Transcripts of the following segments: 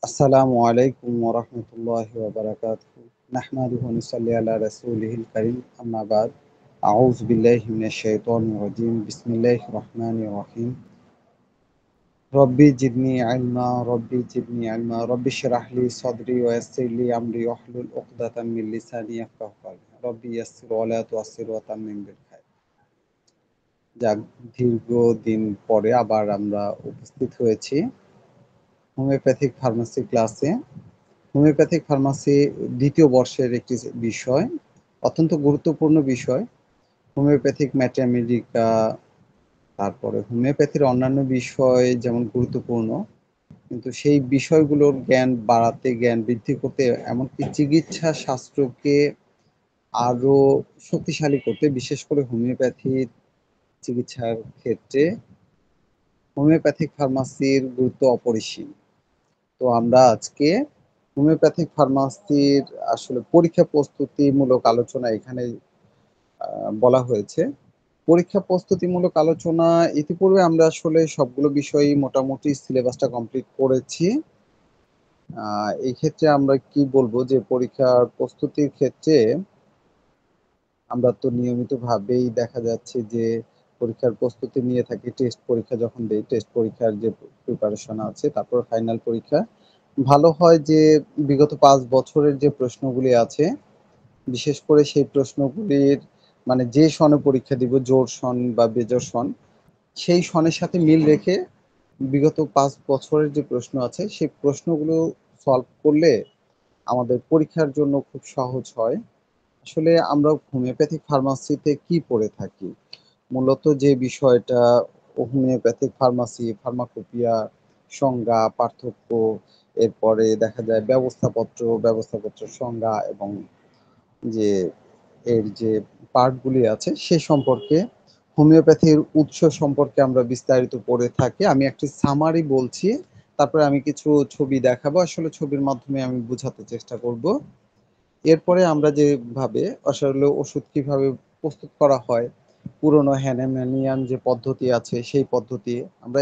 আসসালামু আলাইকুম ওয়া রাহমাতুল্লাহি ওয়া বারাকাতুহু। নাহমাদুহু ওয়া নুসাল্লি আলা রাসূলিহিল কারীম। আম্মা বাদ। আউযু বিল্লাহি মিনাশ শাইতানির রাজীম। বিসমিল্লাহির রহমানির রহিম। রব্বি ইশরাহ লি সাদরি ওয়া ইয়াসসির লি আমরি ওয়াহলুল উকদাতাম মিন লিসানি ইয়াফকাহু কওলি। রব্বি ইয়াসসির ওয়া লা তু'আসসির ওয়া তাম্মিম বিল খায়র। যাক, দীর্ঘদিন পরে আবার আমরা উপস্থিত হয়েছি হোমিওপ্যাথিক ফার্মাসি ক্লাসে। হোমিওপ্যাথিক ফার্মাসি ২য় বর্ষের একটি বিষয়, অত্যন্ত গুরুত্বপূর্ণ বিষয়। হোমিওপ্যাথিক ম্যাটামেডিকা, তারপরে হোমিওপ্যাথির অন্যান্য বিষয় যেমন গুরুত্বপূর্ণ, কিন্তু সেই বিষয়গুলোর জ্ঞান বাড়াতে, জ্ঞান বৃদ্ধি করতে, এমনকি চিকিৎসা শাস্ত্রকে আরো শক্তিশালী করতে, বিশেষ করে হোমিওপ্যাথির চিকিৎসার ক্ষেত্রে হোমিওপ্যাথিক ফার্মাসির গুরুত্ব অপরিসীম। তো আমরা আজকে হোমিওপ্যাথিক ফার্মাসির আসলে পরীক্ষা প্রস্তুতিমূলক আলোচনা এখানে বলা হয়েছে। পরীক্ষা প্রস্তুতিমূলক আলোচনা ইতিপূর্বে আমরা আসলে সবগুলো বিষয়ই মোটামুটি সিলেবাসটা কমপ্লিট করেছি। এই ক্ষেত্রে আমরা কি বলবো যে পরীক্ষার প্রস্তুতির ক্ষেত্রে আমরা তো নিয়মিতভাবেই দেখা যাচ্ছে যে পরীক্ষার প্রস্তুতি নিয়ে থাকি। টেস্ট পরীক্ষা যখন দেই, টেস্ট পরীক্ষার যে প্রিপারেশন আছে, তারপর ফাইনাল পরীক্ষা। ভালো হয় যে বিগত ৫ বছরের যে প্রশ্নগুলি আছে, বিশেষ করে সেই প্রশ্নগুলির মানে যে সনে পরীক্ষা দিব, জোড় সন বা বেজোড় সন, সেই সনের সাথে মিল রেখে বিগত ৫ বছরের যে প্রশ্ন আছে, সেই প্রশ্নগুলো সলভ করলে আমাদের পরীক্ষার জন্য খুব সহজ হয়। আসলে আমরা হোমিওপ্যাথিক ফার্মাসিতে কি পড়ে থাকি? মূলত যে বিষয়টা হোমিওপ্যাথিক ফার্মাসি, ফার্মাকোপিয়া, সংজ্ঞা, পার্থক্য, এরপরে দেখা যায় ব্যবস্থাপত্রের সংজ্ঞা এবং যে এর যে পার্টগুলি আছে সে সম্পর্কে, হোমিওপ্যাথির উৎস সম্পর্কে আমরা বিস্তারিত পড়ে থাকি। আমি একটি সামারি বলছি, তারপরে আমি কিছু ছবি দেখাবো। আসলে ছবির মাধ্যমে আমি বুঝাতে চেষ্টা করব। এরপরে আমরা যেভাবে আসলে ওষুধ কিভাবে প্রস্তুত করা হয়, পুরনো হ্যানেম্যানিয়ান যে পদ্ধতি আছে সেই পদ্ধতি আমরা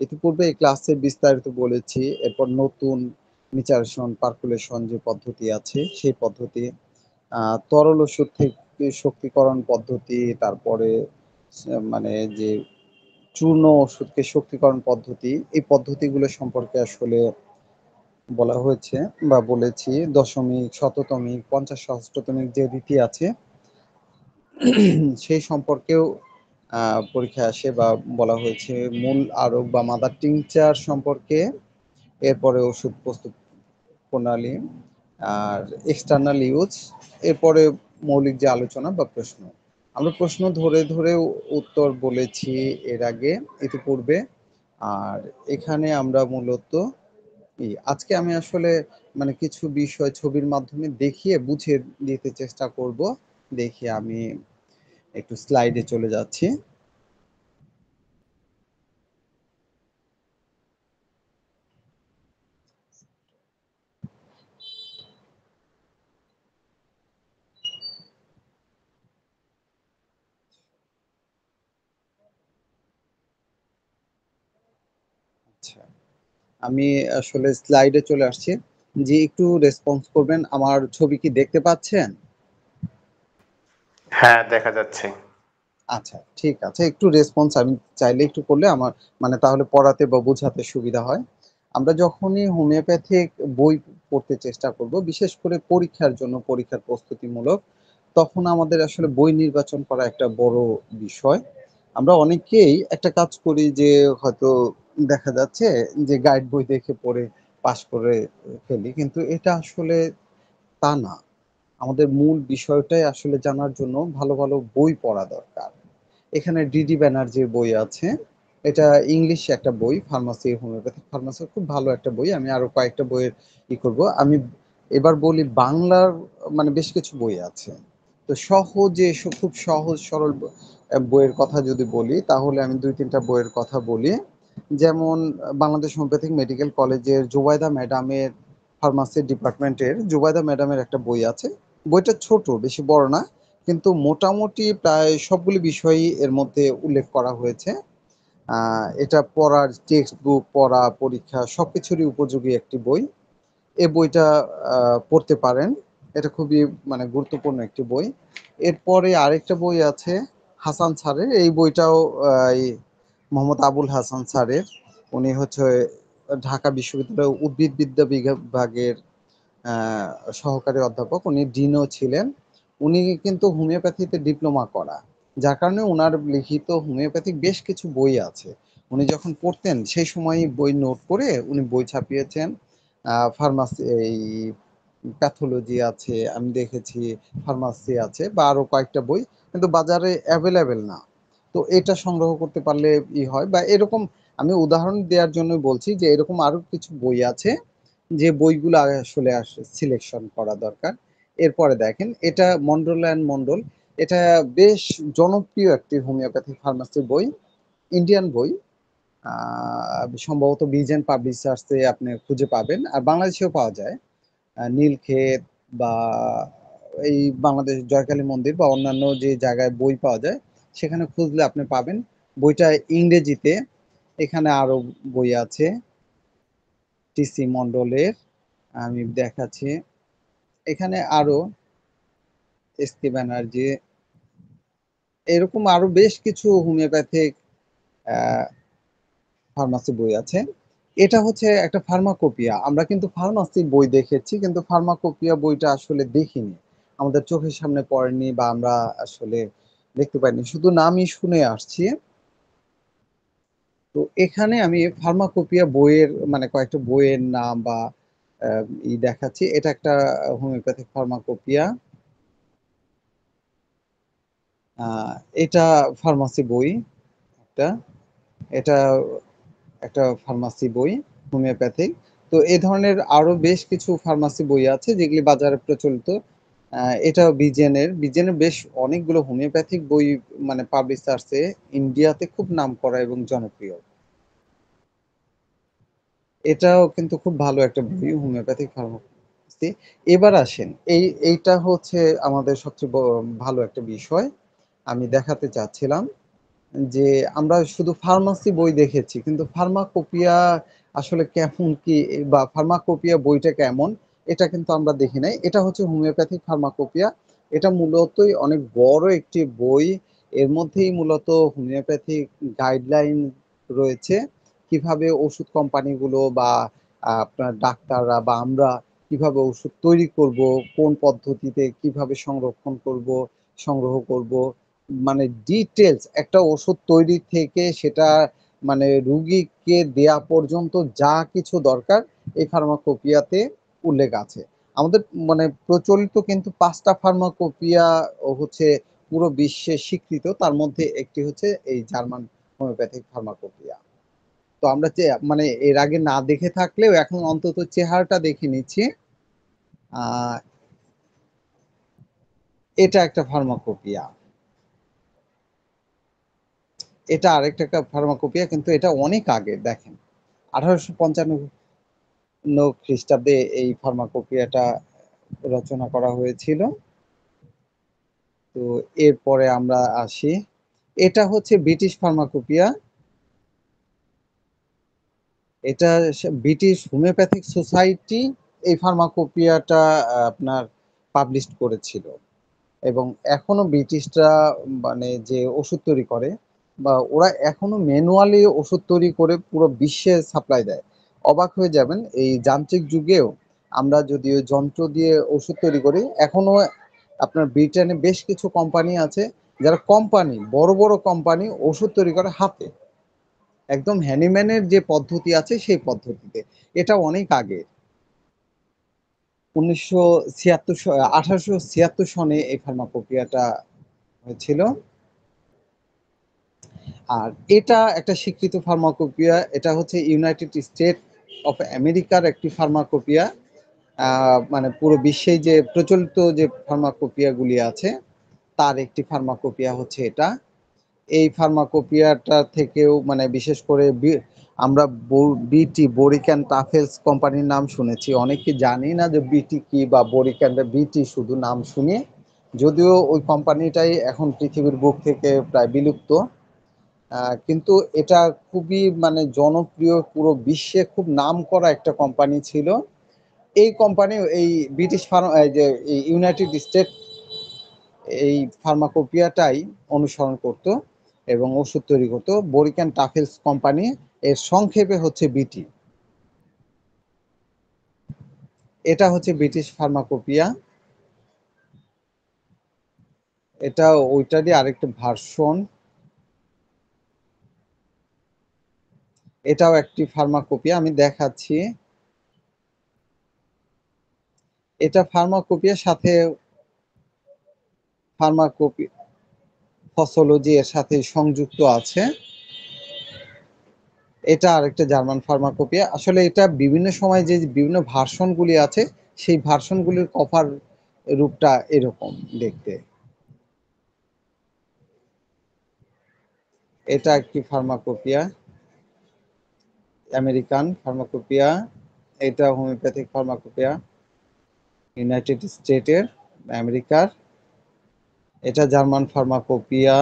ইতিপূর্বে এই ক্লাসে বিস্তারিত বলেছি। এরপর নতুন মিচারেশন, পার্কুলেশন যে পদ্ধতি আছে সেই পদ্ধতি, তরল ওষুধ থেকে শক্তিকরণ পদ্ধতি, তারপরে মানে যে চূর্ণ ওষুধকে শক্তিকরণ পদ্ধতি, এই পদ্ধতিগুলো সম্পর্কে আসলে বলা হয়েছে বা বলেছি। দশমিক, শততমিক, পঞ্চাশ সহস্রতমিক যে রীতি আছে সেই সম্পর্কেও পরীক্ষায় আসে বা বলা হয়েছে। মূল আরোগ বা মাদার টিংচার সম্পর্কে, এরপরে ওষুধ প্রস্তুত প্রণালী, আর এক্সটার্নাল ইউজ, এরপরে মৌলিক যে আলোচনা বা প্রশ্ন। আমরা প্রশ্ন ধরে ধরে উত্তর বলেছি এর আগে ইতিপূর্বে। আর এখানে আমরা মূলত আজকে আমি আসলে মানে কিছু বিষয় ছবির মাধ্যমে দেখিয়ে বুঝিয়ে দিতে চেষ্টা করব। দেখি, আমি একটু স্লাইডে চলে যাচ্ছি। আচ্ছা, আমি আসলে স্লাইডে চলে আসছি। যে একটু রেসপন্স করবেন। আমার ছবি কি দেখতে পাচ্ছেন? হ্যাঁ, দেখা যাচ্ছে। আচ্ছা, ঠিক আছে। একটু রেসপন্স আমি চাইলে একটু করলে আমার মানে তাহলে পড়াতে বা বোঝাতে সুবিধা হয়। আমরা যখনই হোমিওপ্যাথিক বই পড়তে চেষ্টা করব, বিশেষ করে পরীক্ষার জন্য, পরীক্ষার প্রস্তুতিমূলক, তখন আমাদের আসলে বই নির্বাচন করা একটা বড় বিষয়। আমরা অনেকেই একটা কাজ করি যে হয়তো দেখা যাচ্ছে যে গাইড বই দেখে পড়ে পাস করে ফেলি। কিন্তু এটা আসলে তা না। আমাদের মূল বিষয়টাই আসলে জানার জন্য ভালো, ভালো বই পড়া দরকার। এখানে ডিডি ব্যানার্জির বই আছে। এটা ইংলিশ একটা বই, ফার্মাসি, হোমিওপ্যাথিক ফার্মাসি, খুব ভালো একটা বই। আমি আরো কয়েকটা বইয়ের করব। আমি এবার বলি বাংলার মানে বেশ কিছু বই আছে। তো সহজে খুব সহজ সরল বইয়ের কথা যদি বলি, তাহলে আমি ২-৩ টা বইয়ের কথা বলি। যেমন বাংলাদেশ হোমিওপ্যাথিক মেডিকেল কলেজের জুবাইদা ম্যাডামের, ফার্মাসি ডিপার্টমেন্টের জুবাইদা ম্যাডামের একটা বই আছে। বইটা ছোট, বেশি বড় না। কিন্তু মোটামুটি প্রায় সবগুলি বিষয়ই এর মধ্যে উল্লেখ করা হয়েছে। এটা পড়ার টেক্সট বুক, পড়া, পরীক্ষা সবকিছুরই উপযোগী একটি বই। এই বইটা পড়তে পারেন। এটা খুবই মানে গুরুত্বপূর্ণ একটি বই। এরপরে আরেকটা বই আছে হাসান স্যারের। এই বইটাও এই মোহাম্মদ আবুল হাসান স্যারের। উনি হচ্ছে ঢাকা বিশ্ববিদ্যালয়ের উদ্ভিদবিদ্যা বিভাগের সহকারী অধ্যাপক। উনি ডিনও ছিলেন। উনি কিন্তু হোমিওপ্যাথিতে ডিপ্লোমা করা। যার কারণে উনার লিখিত হোমিওপ্যাথিক বেশ কিছু বই আছে। উনি যখন পড়তেন সেই সময়ই বই নোট করে উনি বই ছাপিয়েছেন। ফার্মাসি এই প্যাথোলজি আছে, আমি দেখেছি ফার্মাসি আছে বা আরো কয়েকটা বই কিন্তু বাজারে অ্যাভেলেবেল না। তো এটা সংগ্রহ করতে পারলে হয় বা এরকম আমি উদাহরণ দেওয়ার জন্য বলছি যে এরকম আরো কিছু বই আছে যে বইগুলো আসলে সিলেকশন করা দরকার। এরপরে দেখেন এটা মন্ডল অ্যান্ড মন্ডল, এটা বেশ জনপ্রিয় একটি হোমিওপ্যাথি ফার্মাসির বই, ইন্ডিয়ান বই। সম্ভবত বিজেন পাবলিশার্সে আপনি খুঁজে পাবেন, আর বাংলাদেশেও পাওয়া যায়। নীলক্ষেত বা এই বাংলাদেশ জয়কালী মন্দির বা অন্যান্য যে জায়গায় বই পাওয়া যায় সেখানে খুঁজলে আপনি পাবেন। বইটা ইংরেজিতে। এখানে আরো বই আছে টিসি মন্ডলের, আমি দেখাচ্ছি। এখানে আরো এস কে ব্যানার্জি, এরকম আরো বেশ কিছু হোমিওপ্যাথিক ফার্মাসি বই আছে। এটা হচ্ছে একটা ফার্মাকোপিয়া। আমরা কিন্তু ফার্মাসি বই দেখেছি কিন্তু ফার্মাকোপিয়া বইটা আসলে দেখিনি, আমাদের চোখের সামনে পড়েনি বা আমরা আসলে দেখতে পাইনি, শুধু নামই শুনে আসছি। তো এখানে আমি ফার্মাকোপিয়া বইয়ের মানে কয়েকটা বইয়ের নাম বা দেখাচ্ছি। এটা একটা হোমিওপ্যাথিক ফার্মাকোপিয়া। এটা ফার্মাসি বই একটা, এটা একটা ফার্মাসি বই হোমিওপ্যাথিক। তো এই ধরনের আরো বেশ কিছু ফার্মাসি বই আছে যেগুলি বাজারে প্রচলিত। এটা বিজেনের বেশ অনেকগুলো হোমিওপ্যাথিক বই মানে পাবলিশার্সে ইন্ডিয়াতে খুব নামকরা এবং জনপ্রিয়। এটাও কিন্তু খুব ভালো একটা বই হোমিওপ্যাথিক ফার্মাসি। এবার আসেন এইটা হচ্ছে আমাদের সবচেয়ে ভালো একটা বিষয় আমি দেখাতে চাচ্ছিলাম যে আমরা শুধু ফার্মাসি বই দেখেছি কিন্তু ফার্মাকোপিয়া আসলে কেমন কি বা ফার্মাকোপিয়া বইটা কেমন এটা কিন্তু আমরা দেখি নাই। এটা হচ্ছে হোমিওপ্যাথিক ফার্মাকোপিয়া। এটা মূলতই অনেক বড় একটি বই। এর মধ্যেই মূলত হোমিওপ্যাথিক গাইডলাইন রয়েছে, কিভাবে ওষুধ কোম্পানিগুলো বা আপনার ডাক্তাররা বা আমরা কিভাবে ওষুধ তৈরি করব, কোন পদ্ধতিতে কিভাবে সংরক্ষণ করব, সংগ্রহ করব, মানে ডিটেলস একটা ওষুধ তৈরি থেকে সেটা মানে রুগীকে দেয়া পর্যন্ত যা কিছু দরকার এই ফার্মাকোপিয়াতে উল্লেখ আছে। আমাদের মানে প্রচলিত কিন্তু 5টা ফার্মাকোপিয়া হচ্ছে পুরো বিশ্বে স্বীকৃত, তার মধ্যে একটি হচ্ছে এই জার্মান হোমিওপ্যাথিক ফার্মাকোপিয়া। তো আমরা যে মানে এর আগে না দেখে থাকলেও এখন অন্তত চেহারাটা দেখে নিচ্ছি। আহ এটা একটা ফার্মাকোপিয়া, এটা আরেকটা ফার্মাকোপিয়া কিন্তু এটা অনেক আগে দেখেন 1855 খ্রিস্টাব্দে এই ফার্মাকোপিয়াটা রচনা করা হয়েছিল। তো এরপরে আমরা আসি, এটা হচ্ছে ব্রিটিশ ফার্মাকোপিয়া। এটা ব্রিটিশ হোমিওপ্যাথিক সোসাইটি এই ফার্মাকোপিয়াটা আপনার পাবলিশ করেছিল এবং এখনো ব্রিটিশরা মানে যে ওষুধ তৈরি করে বা ওরা এখনো ম্যানুয়ালি ওষুধ তৈরি করে পুরো বিশ্বে সাপ্লাই দেয়। অবাক হয়ে যাবেন এই যান্ত্রিক যুগেও আমরা যদি ওই যন্ত্র দিয়ে ওষুধ তৈরি করি এখনো আপনার ব্রিটেনে বেশ কিছু কোম্পানি আছে যারা কোম্পানি বড় বড় কোম্পানি ওষুধ তৈরি করে হাতে, একদম হ্যানিম্যানের যে পদ্ধতি আছে সেই পদ্ধতিতে। এটা অনেক আগে 1876 সনে এই ফার্মাকোপিয়াটা হয়েছিল। আর এটা একটা স্বীকৃত ফার্মাকোপিয়া, এটা হচ্ছে ইউনাইটেড স্টেট অফ আমেরিকার একটি ফার্মাকোপিয়া। মানে পুরো বিশ্বে যে প্রচলিত যে ফার্মাকোপিয়াগুলি আছে তার একটি ফার্মাকোপিয়া হচ্ছে এটা। এই ফার্মাকোপিয়াটা থেকেও মানে বিশেষ করে আমরা বিটি বোরিক অ্যান্ড টাফেলস কোম্পানির নাম শুনেছি, অনেকে জানি না যে বিটি কি বা বোরিক অ্যান্ড বিটি শুধু নাম শুনে, যদিও ওই কোম্পানিটাই এখন পৃথিবীর বুক থেকে প্রায় বিলুপ্ত। কিন্তু এটা খুবই মানে জনপ্রিয়, পুরো বিশ্বে খুব নামকরা একটা কোম্পানি ছিল। এই কোম্পানি এই ব্রিটিশ ফার্মা যে ইউনাইটেড স্টেট এই ফার্মাকোপিয়াটাই অনুসরণ করত এবং ওষুধ তৈরি করত। বরিক অ্যান্ড টাফেলস কোম্পানি, এর সংক্ষেপে হচ্ছে বিটি। এটা হচ্ছে ব্রিটিশ ফার্মাকোপিয়া, এটা ওইটারই আরেকটা ভার্সন। এটাও একটি ফার্মাকোপিয়া, আমি দেখাচ্ছি। এটা ফার্মাকোপিয়ার সাথে ফার্মাকোপি ফসোলজি এর সাথে সংযুক্ত আছে। এটা আরেকটা জার্মান ফার্মাকোপিয়া। আসলে এটা বিভিন্ন সময় যে বিভিন্ন ভার্সনগুলি আছে, সেই ভার্সনগুলির কভার রূপটা এরকম দেখতে। এটা একটি ফার্মাকোপিয়া, আমেরিকান ফার্মাকোপিয়া। এটা হোমিওপ্যাথিক ফার্মাকোপিয়া, ইউনাইটেড স্টেটের, আমেরিকার। এটা জার্মান ফার্মাকোপিয়া,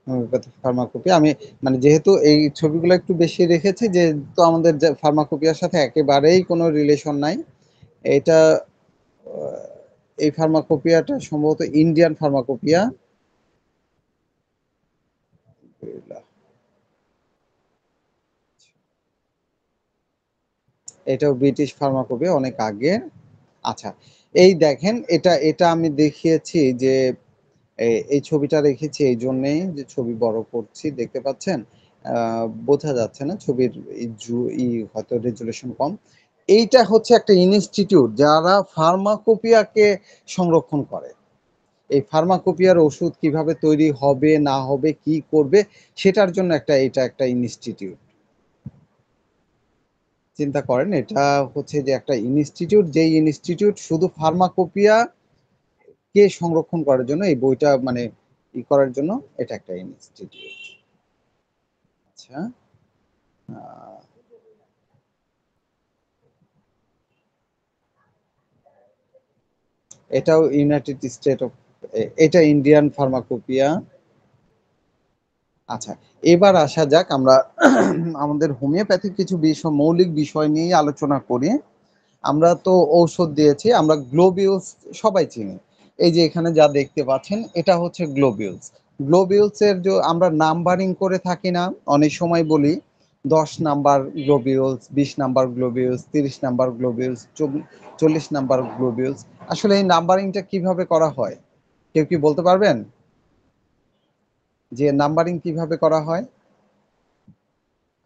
হোমিওপ্যাথিক ফার্মাকোপিয়া। আমি মানে যেহেতু এই ছবিগুলো একটু বেশি রেখেছি, যেহেতু আমাদের ফার্মাকোপিয়ার সাথে একেবারেই কোনো রিলেশন নাই। এটা এই ফার্মাকোপিয়াটা সম্ভবত ইন্ডিয়ান ফার্মাকোপিয়া। এটাও ব্রিটিশ ফার্মাকোপিয়া, অনেক আগে। আচ্ছা, এই দেখেন, এটা এটা আমি দেখিয়েছি যে এই ছবিটা রেখেছি এই জন্যেই যে ছবি বড় করছি, দেখতে পাচ্ছেন বোঝা যাচ্ছে না ছবির হয়তো রেজুলেশন কম। এইটা হচ্ছে একটা ইনস্টিটিউট যারা ফার্মাকোপিয়াকে সংরক্ষণ করে। এই ফার্মাকোপিয়ার ওষুধ কিভাবে তৈরি হবে না হবে কি করবে সেটার জন্য এটা একটা ইনস্টিটিউট। চিন্তা করেন, এটা হচ্ছে যে একটা ইনস্টিটিউট, যেই ইনস্টিটিউট শুধু ফার্মাকোপিয়া কে সংরক্ষণ করার জন্য, এই বইটা মানে করার জন্য, এটা একটা ইনস্টিটিউট। আচ্ছা, এটাও ইউনাইটেড স্টেট অফ, এটা ইন্ডিয়ান ফার্মাকোপিয়া। আচ্ছা, এবার আসা যাক আমরা আমাদের হোমিওপ্যাথিক কিছু বিষয়, মৌলিক বিষয় নিয়ে আলোচনা করি। আমরা তো ঔষধ দিয়েছি, আমরা গ্লোবিউলস সবাই চিনি। এই যে এখানে যা দেখতে পাচ্ছেন, এটা হচ্ছে গ্লোবিউলস। গ্লোবিউলস এর যে আমরা নাম্বারিং করে থাকি না, অনেক সময় বলি 10 number globules, 20 number globules, 30 number globules, 40 number globules. আসলে এই নাম্বারিংটা কিভাবে করা হয়, কেউ কি বলতে পারবেন যে নাম্বারিং কিভাবে করা হয়?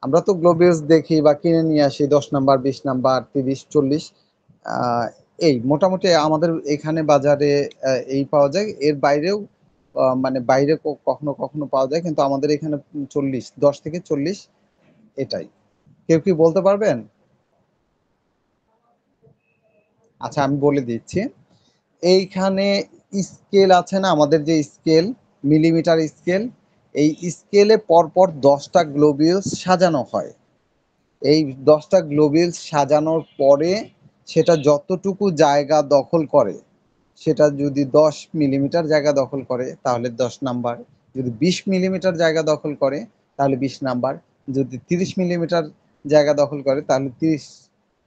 আমরা তো গ্লোবিউলস দেখি বা কিনে নিয়ে আসি 10 নাম্বার, 20 নাম্বার, 30, 40, এই মোটামুটি আমাদের এখানে বাজারে এই পাওয়া যায়। এর বাইরেও মানে বাইরে কখনো কখনো পাওয়া যায়, কিন্তু আমাদের এখানে 40, 10 থেকে 40, এটাই। কেউ কি বলতে পারবেন? আচ্ছা, আমি বলে দিচ্ছি। এইখানে স্কেল আছে না, আমাদের যে স্কেল, মিলিমিটার স্কেল, এই স্কেলে পরপর 10টা গ্লোবিউলস সাজানো হয়। এই 10টা গ্লোবিউলস সাজানোর পরে সেটা যতটুকু জায়গা দখল করে, সেটা যদি 10 মিলিমিটার জায়গা দখল করে তাহলে 10 নাম্বার, যদি 20 মিলিমিটার জায়গা দখল করে তাহলে 20 নাম্বার, যদি 30 মিলিমিটার জায়গা দখল করে তাহলে 30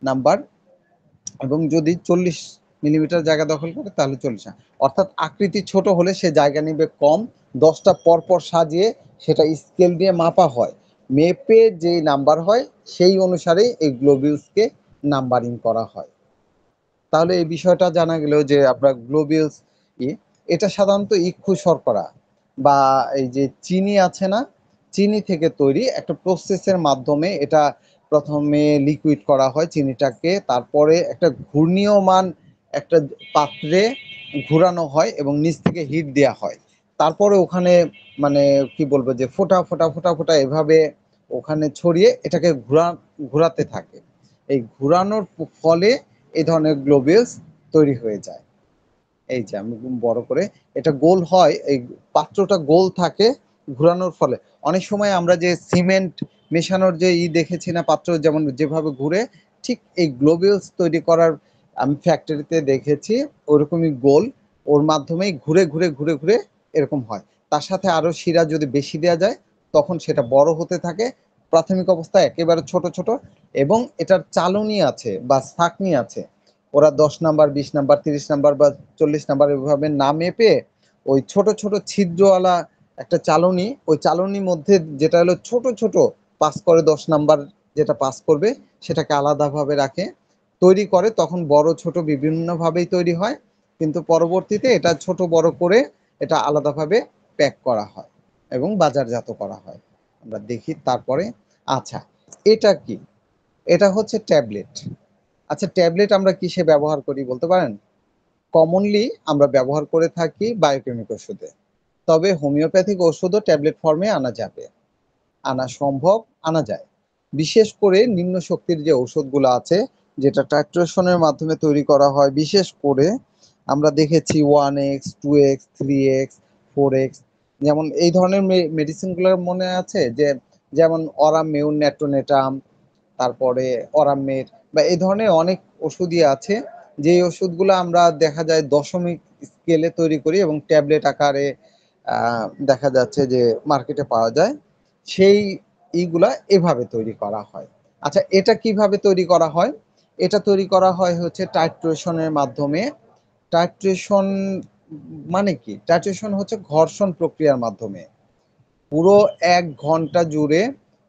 নাম্বার, এবং যদি 40 মিলিমিটার জায়গা দখল করে তাহলে 40। অর্থাৎ আকৃতি ছোট হলে সে জায়গা নিবে কম। 10টা পরপর সাজিয়ে সেটা স্কেল দিয়ে মাপা হয়, মেপে যে নাম্বার হয় সেই অনুসারে এই গ্লোবিউলসকে নাম্বারিং করা হয়। তাহলে এই বিষয়টা জানা গেল যে আপনার গ্লোবিউলস ই, এটা সাধারণত ইক্ষু শর্করা বা এই যে চিনি আছে না, চিনি থেকে তৈরি একটা প্রসেসের মাধ্যমে এটা প্রথমে লিকুইড করা হয় চিনিটাকে, তারপরে একটা ঘূর্ণীয়মান একটা পাত্রে ঘোরানো হয় এবং নিচ থেকে হিট দেওয়া হয়। তারপরে ওখানে মানে কি বলবো যে ফোঁটা ফোঁটা ফোঁটা ফোঁটা এভাবে ওখানে ছড়িয়ে এটাকে ঘোরাতে থাকে। এই ঘোরানোর ফলে এই ধরনের গ্লোবিউলস তৈরি হয়ে যায়। এই যে আমি বড় করে, এটা গোল হয়, এই পাত্রটা গোল থাকে ঘোরানোর ফলে। অনেক সময় আমরা যে সিমেন্ট মেশানোর যে দেখেছি না, পাত্র যেমন যেভাবে ঘুরে, ঠিক এই গ্লোবিউলস তৈরি করার আমি ফ্যাক্টরিতে দেখেছি, ওরকমই গোল, ওর মাধ্যমেই ঘুরে ঘুরে ঘুরে ঘুরে এরকম হয়। তার সাথে আরো শিরা যদি বেশি দেওয়া যায় তখন সেটা বড় হতে থাকে। প্রাথমিক অবস্থায় একেবারে ছোট ছোট, এবং এটার চালনি আছে বা ছাঁকনি আছে, ওরা 10 নাম্বার, 20 নাম্বার, 30 নাম্বার বা 40 নাম্বার এভাবে না মেপে ওই ছোট ছোট ছিদ্রওয়ালা একটা চালনি, ওই চালনির মধ্যে যেটা হলো ছোট ছোট পাস করে 10 নাম্বার যেটা পাস করবে সেটাকে আলাদাভাবে রাখে, তৈরি করে। তখন বড় ছোট বিভিন্নভাবেই তৈরি হয়, কিন্তু পরবর্তীতে এটা ছোট বড় করে এটা আলাদাভাবে প্যাক করা হয় এবং বাজারজাত করা হয়। আমরা দেখি তারপরে। আচ্ছা, এটা কি? এটা হচ্ছে ট্যাবলেট। আচ্ছা, ট্যাবলেট আমরা কিসে ব্যবহার করি বলতে পারেন? কমনলি আমরা ব্যবহার করে থাকি বায়োকেমিক ওষুধে, তবে হোমিওপ্যাথিক ওষুধও ট্যাবলেট ফর্মে আনা যাবে, আনা সম্ভব, আনা যায়। বিশেষ করে নিম্ন শক্তির যে ওষুধগুলো আছে যেটা টাইট্রেশনের মাধ্যমে তৈরি করা হয়, বিশেষ করে আমরা দেখেছি 1x 2x 3x 4x, যেমন এই ধরনের মেডিসিনগুলোর মনে আছে যে যেমন অরামেউ নেটোনেটাম, তারপরে অরামের বা এই ধরনের অনেক ওষুধই আছে, যে ওষুধগুলো আমরা দেখা যায় দশমিক স্কেলে তৈরি করি এবং ট্যাবলেট আকারে দেখা যাচ্ছে যে মার্কেটে পাওয়া যায়। সেই ইগুলা এভাবে তৈরি করা হয়। আচ্ছা, এটা কিভাবে তৈরি করা হয়? এটা তৈরি করা হয় হচ্ছে টাইট্রেশনের মাধ্যমে। টাইট্রেশন মানে কি? টাইট্রেশন হচ্ছে ঘর্ষণ প্রক্রিয়ার মাধ্যমে। পুরো ১ ঘন্টা জুড়ে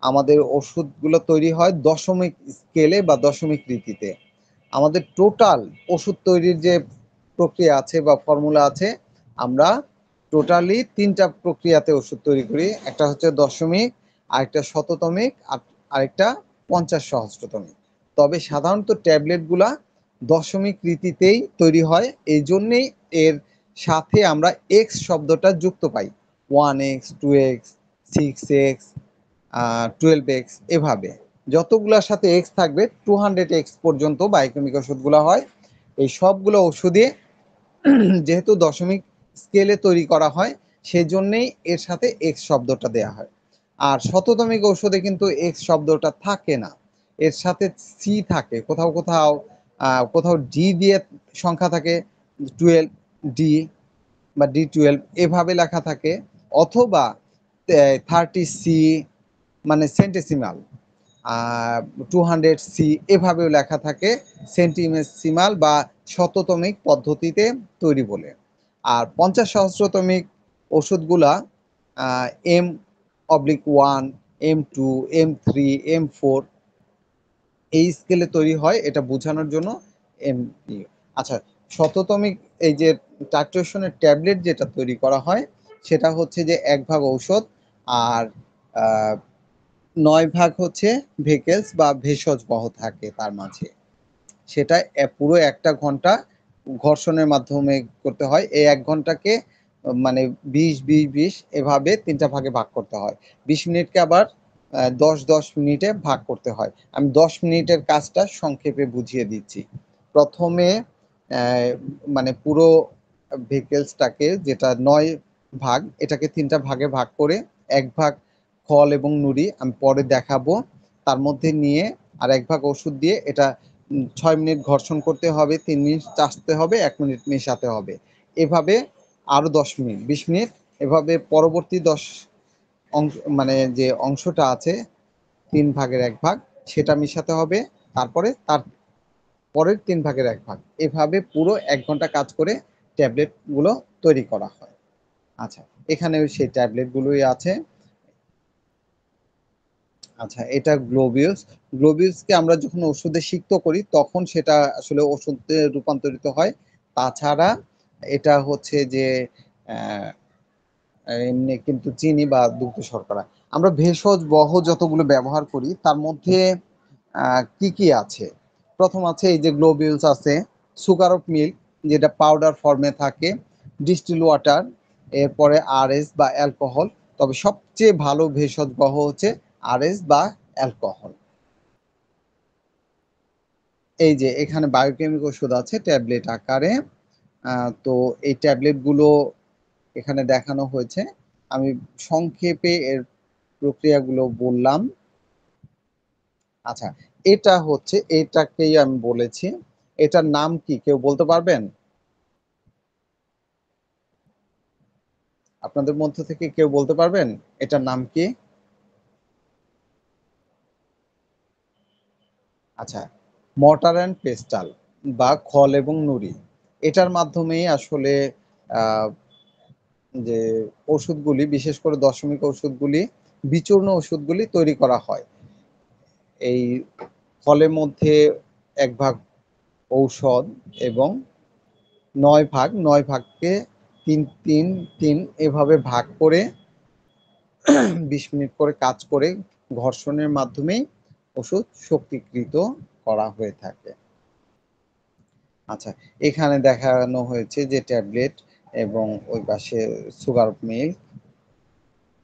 আমাদের ওষুধগুলো তৈরি হয় দশমিক স্কেলে বা দশমিক রীতিতে। আমাদের টোটাল ওষুধ তৈরির যে প্রক্রিয়া আছে বা ফর্মুলা আছে, আমরা টোটালি ৩টা প্রক্রিয়াতে ওষুধ তৈরি করি। একটা হচ্ছে দশমিক, আরেকটা শততমিক, আরেকটা ৫০ সহস্রতমিক। তবে সাধারণত ট্যাবলেটগুলা দশমিক রীতিতেই তৈরি হয়। এই জন্যেই এর সাথে আমরা এক্স শব্দটা যুক্ত পাই। 1x 2x 6x 12x এভাবে যতগুলোর সাথে এক্স থাকবে 200x পর্যন্ত বায়োকেমিক ওষুধগুলো হয়। এই সবগুলো ওষুধে যেহেতু দশমিক স্কেলে তৈরি করা হয়, সেজন্যেই এর সাথে এক্স শব্দটা দেয়া হয়। আর শততমিক ঔষধে কিন্তু এক্স শব্দটা থাকে না, এর সাথে সি থাকে, কোথাও কোথাও কোথাও ডি দিয়ে সংখ্যা থাকে, 12 ডি বা D12 এভাবে লেখা থাকে, অথবা 30C মানে সেন্টেসিমাল, 200C এভাবেও লেখা থাকে, সেন্টিমেসিমাল বা শততমিক পদ্ধতিতে তৈরি বলে। আর ৫০ সহস্রতমিক ওষুধগুলা M/1, M2, M3, M4 এই স্কেলে তৈরি হয়, এটা বোঝানোর জন্য এমনি। আচ্ছা, শততমিক এই যে টাইট্রেশনের ট্যাবলেট যেটা তৈরি করা হয় সেটা হচ্ছে যে ১ ভাগ ঔষধ আর ৯ ভাগ হচ্ছে ভেকেলস বা ভেষজ বহ থাকে তার মাঝে। সেটা পুরো ১টা ঘন্টা ঘর্ষণের মাধ্যমে করতে হয়। এই ১ ঘন্টাকে মানে ২০, ২০, ২০ এভাবে ৩টা ভাগে ভাগ করতে হয়। ২০ মিনিটকে আবার ১০ মিনিটে ভাগ করতে হয়। আমি ১০ মিনিটের কাজটা সংক্ষেপে বুঝিয়ে দিচ্ছি। প্রথমে মানে পুরো ভেহিকলসটাকে যেটা ৯ ভাগ, এটাকে ৩টা ভাগে ভাগ করে ১ ভাগ ফল এবং নুড়ি আমি পরে দেখাবো। তার মধ্যে নিয়ে আর ১ ভাগ ওষুধ দিয়ে এটা ৬ মিনিট ঘর্ষণ করতে হবে, ৩ মিনিট চাষতে হবে, ১ মিনিট মেশাতে হবে। এভাবে আরো ১০ মিনিট, ২০ মিনিট এভাবে পরবর্তী মানে যে অংশটা আছে ৩ ভাগের ১ ভাগ সেটা মিশাতে হবে। তারপরে তার পরের ৩ ভাগের ১ ভাগ। এভাবে পুরো ১ ঘন্টা কাজ করে ট্যাবলেটগুলো তৈরি করা হয়। আচ্ছা, এখানেও সেই ট্যাবলেটগুলোই আছে। আচ্ছা, এটা গ্লোবিউস। গ্লোবিউসকে আমরা যখন ওষুধে সিক্ত করি তখন সেটা আসলে ওষুধে রূপান্তরিত হয়। তাছাড়া এটা হচ্ছে যে অ্যা এমনি কিন্তু চিনি বা দুগ্ধ শর্করা। আমরা ভেষজ বহ যতগুলো ব্যবহার করি তার মধ্যে কি, কি আছে? ১ম আছে এই যে গ্লোবিউলস আছে, সুগার অফ মিল্ক যেটা পাউডার ফর্মে থাকে, ডিস্টিল ওয়াটার, এরপরে আরএস বা অ্যালকোহল। তবে সবচেয়ে ভালো ভেষজ বহ হচ্ছে আরএস বা অ্যালকোহল। এই যে এখানে বায়োকেমিক ওষুধ আছে ট্যাবলেট আকারে। তো এই ট্যাবলেটগুলো এখানে দেখানো হয়েছে। আমি সংক্ষেপে এর প্রক্রিয়াগুলো বললাম। আচ্ছা, এটা হচ্ছে, এটাকেই আমি বলেছি। এটার নাম কি কেউ বলতে পারবেন? আপনাদের মধ্য থেকে কেউ বলতে পারবেন এটার নাম কি? আচ্ছা, মর্টার অ্যান্ড পেস্টাল। বা খল এবং নুড়ি, এটার মাধ্যমেই আসলে যে ওষুধগুলি, বিশেষ করে দশমিক ওষুধগুলি, বিচূর্ণ ওষুধগুলি তৈরি করা হয়। এই খলের মধ্যে ১ ভাগ ঔষধ এবং ৯ ভাগকে ৩ এভাবে ভাগ করে ২০ মিনিট করে কাজ করে ঘর্ষণের মাধ্যমেই ওষুধ শক্তিকৃত করা হয়ে থাকে। আচ্ছা, এখানে দেখানো হয়েছে যে ট্যাবলেট এবং ওই পাশে সুগার মিল্ক,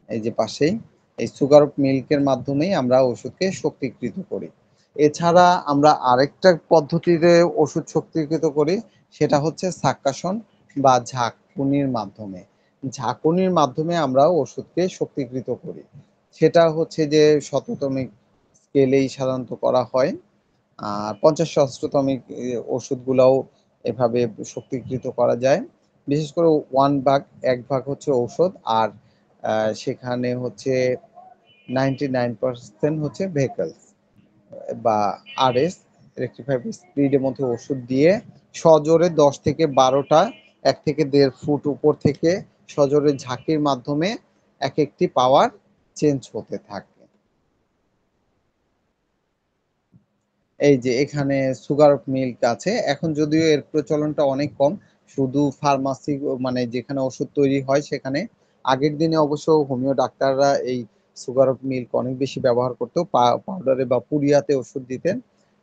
এই যে পাশেই এই সুগার মিল্কের মাধ্যমেই আমরা ওষুধকে শক্তিকৃত করি। এছাড়া আমরা আরেকটা পদ্ধতিতে ওষুধ শক্তিকৃত করি, সেটা হচ্ছে সাক্কাশন বা ঝাঁকুনির মাধ্যমে। ঝাঁকুনির মাধ্যমে আমরা ওষুধকে শক্তিকৃত করি। সেটা হচ্ছে যে শততমিক স্কেলেই সাধারণত করা হয়। আর ৫০ সহস্রতমিক ওষুধগুলাও এভাবে শক্তিকৃত করা যায়। বিশেষ করে ১ ভাগ হচ্ছে ঔষধ, আর সেখানে হচ্ছে 99% হচ্ছে ভেহিকলস বা আরএস, রেকটিফাইড স্পিডের মধ্যে ওষুধ দিয়ে সজোরে ১০ থেকে ১২টা ১ থেকে ১.৫ ফুট উপর থেকে সজোরে ঝাঁকির মাধ্যমে একেকটি পাওয়ার চেঞ্জ হতে থাকে। এই যে এখানে সুগার মিল্ক আছে। এখন যদিও এর প্রচলনটা অনেক কম। শুধু ফার্মাসি, মানে যেখানে ওষুধ তৈরি হয় সেখানে। আগের দিনে অবশ্য হোমিও ডাক্তাররা এই সুগার মিল্ক অনেক বেশি ব্যবহার করত। পাউডারে বা পুডিয়াতে ওষুধ দিতেন।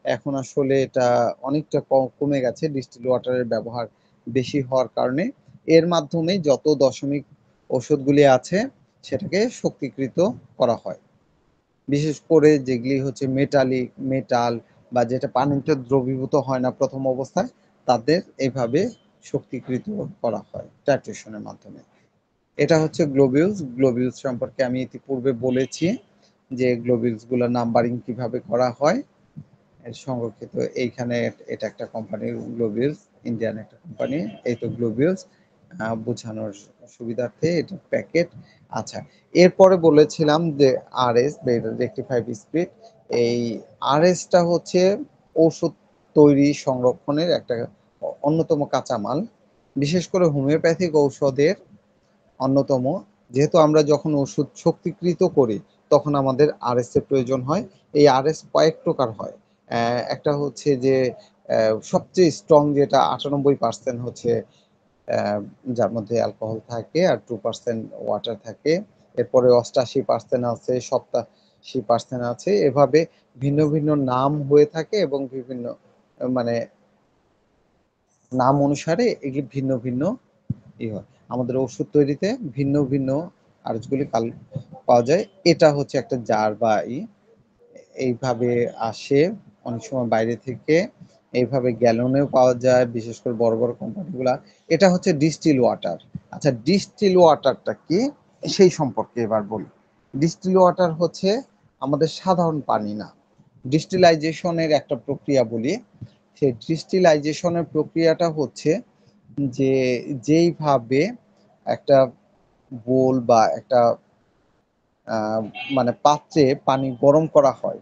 এখন আসলে এটা অনেকটা কমে গেছে ডিস্টিল ওয়াটারের ব্যবহার বেশি হওয়ার কারণে। এর মাধ্যমেই যত দশমিক ওষুধগুলি আছে সেটাকে শক্তিকৃত করা হয়। বিশেষ করে যেগুলি হচ্ছে মেটাল বা যেটা পানিতে দ্রবীভূত হয় না প্রথম অবস্থায়, তাদের এভাবে শক্তিকৃত করা হয় টাইট্রেশনের মাধ্যমে। এটা হচ্ছে গ্লোবিউলস। গ্লোবিউলস সম্পর্কে আমি ইতিপূর্বে বলেছি যে গ্লোবিউলসগুলোর নাম্বারিং কিভাবে করা হয়। এর সংরক্ষিত এইখানে এটা একটা কোম্পানির গ্লোবিউলস, ইন্ডিয়ান একটা কোম্পানি। এই তো গ্লোবিউলস বোঝানোর সুবিধার্থে এটা প্যাকেট। আচ্ছা, এরপরে বলেছিলাম যে আরএস, রেকটিফাইড স্পিড। এই আরএসটা হচ্ছে ঔষধ তৈরি সংরক্ষণের একটা অন্যতম কাঁচামাল। বিশেষ করে হোমিওপ্যাথিক ঔষধের অন্যতম। যেহেতু আমরা যখন ওষুধ শক্তিকৃত করি তখন আমাদের আরএস এর প্রয়োজন হয়। এই আরএস কয়েক প্রকার হয়। একটা হচ্ছে যে সবচেয়ে স্ট্রং, যেটা ৯৮% হচ্ছে, যার মধ্যে অ্যালকোহল থাকে আর 2% ওয়াটার থাকে। এরপরে ৮৮% আছে, ৮৭% আছে। এভাবে ভিন্ন ভিন্ন নাম হয়ে থাকে এবং বিভিন্ন মানে নাম অনুসারে এগুলি ভিন্ন ভিন্ন হয়। আমাদের ওষুধ তৈরিতে ভিন্ন ভিন্ন আরএসগুলি পাওয়া যায়। এটা হচ্ছে একটা জার বা এইভাবে আসে অনেক সময় বাইরে থেকে। এইভাবে গ্যালনেও পাওয়া যায়, বিশেষ করে বড় বড় কোম্পানিগুলা। এটা হচ্ছে ডিস্টিল ওয়াটার। আচ্ছা, ডিস্টিল ওয়াটারটা কি সেই সম্পর্কে এবার বলি। ডিস্টিল ওয়াটার হচ্ছে আমাদের সাধারণ পানি না, ডিস্টিলাইজেশনের একটা প্রক্রিয়া বলি। সেই ডিস্টিলাইজেশনের প্রক্রিয়াটা হচ্ছে যে যেইভাবে একটা বোল বা একটা মানে পাত্রে পানি গরম করা হয়,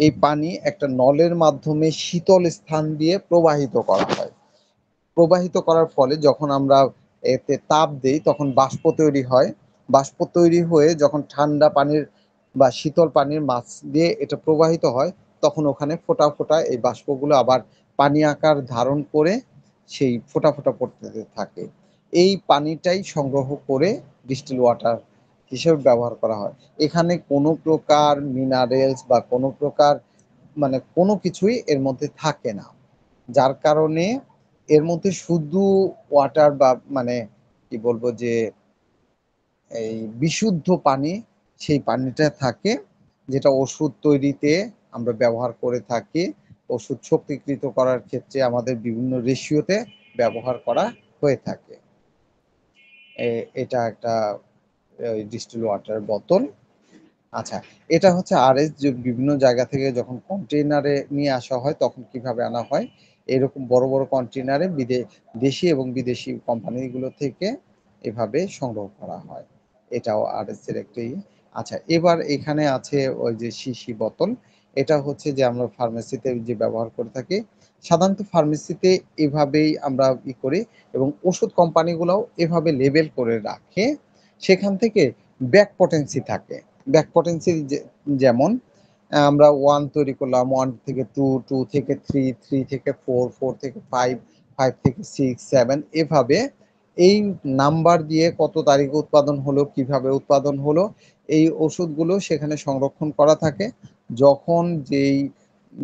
এই পানি একটা নলের মাধ্যমে শীতল স্থান দিয়ে প্রবাহিত করা হয়। প্রবাহিত করার ফলে যখন আমরা এতে তাপ দেই তখন বাষ্প তৈরি হয়। বাষ্প তৈরি হয়ে যখন ঠান্ডা পানির বা শীতল পানির মাছ দিয়ে এটা প্রবাহিত হয়, তখন ওখানে ফোঁটা ফোঁটা এই বাষ্পগুলো আবার পানি আকার ধারণ করে সেই ফোঁটা ফোঁটা পড়তে থাকে। এই পানিটাই সংগ্রহ করে ডিস্টিল ওয়াটার হিসেবে ব্যবহার করা হয়। এখানে কোনো প্রকার মিনারেলস বা কোনো প্রকার মানে কোনো কিছুই এর মধ্যে থাকে না। যার কারণে এর মধ্যে শুধু ওয়াটার বা মানে কি বলবো যে এই বিশুদ্ধ পানি, সেই পানিটা থাকে, যেটা ওষুধ তৈরিতে আমরা ব্যবহার করে থাকি। ওষুধ শক্তিকৃত করার ক্ষেত্রে আমাদের বিভিন্ন রেশিওতে ব্যবহার করা হয়ে থাকে। এটা একটা ডিস্টিল ওয়াটার বোতল। আচ্ছা, এটা হচ্ছে আরএস, যে বিভিন্ন জায়গা থেকে যখন কন্টেইনারে নিয়ে আসা হয় তখন কিভাবে আনা হয়, এরকম বড় বড় কন্টেইনারে দেশি এবং বিদেশি কোম্পানিগুলো থেকে এভাবে সংগ্রহ করা হয়। এটাও আরএস এর একটি। আচ্ছা, এবার এখানে আছে ওই যে শিশি বোতল। এটা হচ্ছে যে আমরা ফার্মেসিতে যে ব্যবহার করে থাকি সাধারণত ফার্মেসিতে এভাবেই আমরা করি এবং ওষুধ কোম্পানিগুলোও এভাবে লেবেল করে রাখে। সেখান থেকে ব্যাক পটেন্সি থাকে। ব্যাক পটেন্সি যেমন আমরা 1 তৈরি করলাম, 1 থেকে 2, 2 থেকে 3, 3 থেকে 4, 4 থেকে 5, 5 থেকে 6, 7 এভাবে এই নাম্বার দিয়ে কত তারিখে উৎপাদন হলো, কিভাবে উৎপাদন হলো, এই ওষুধগুলো সেখানে সংরক্ষণ করা থাকে। যখন যেই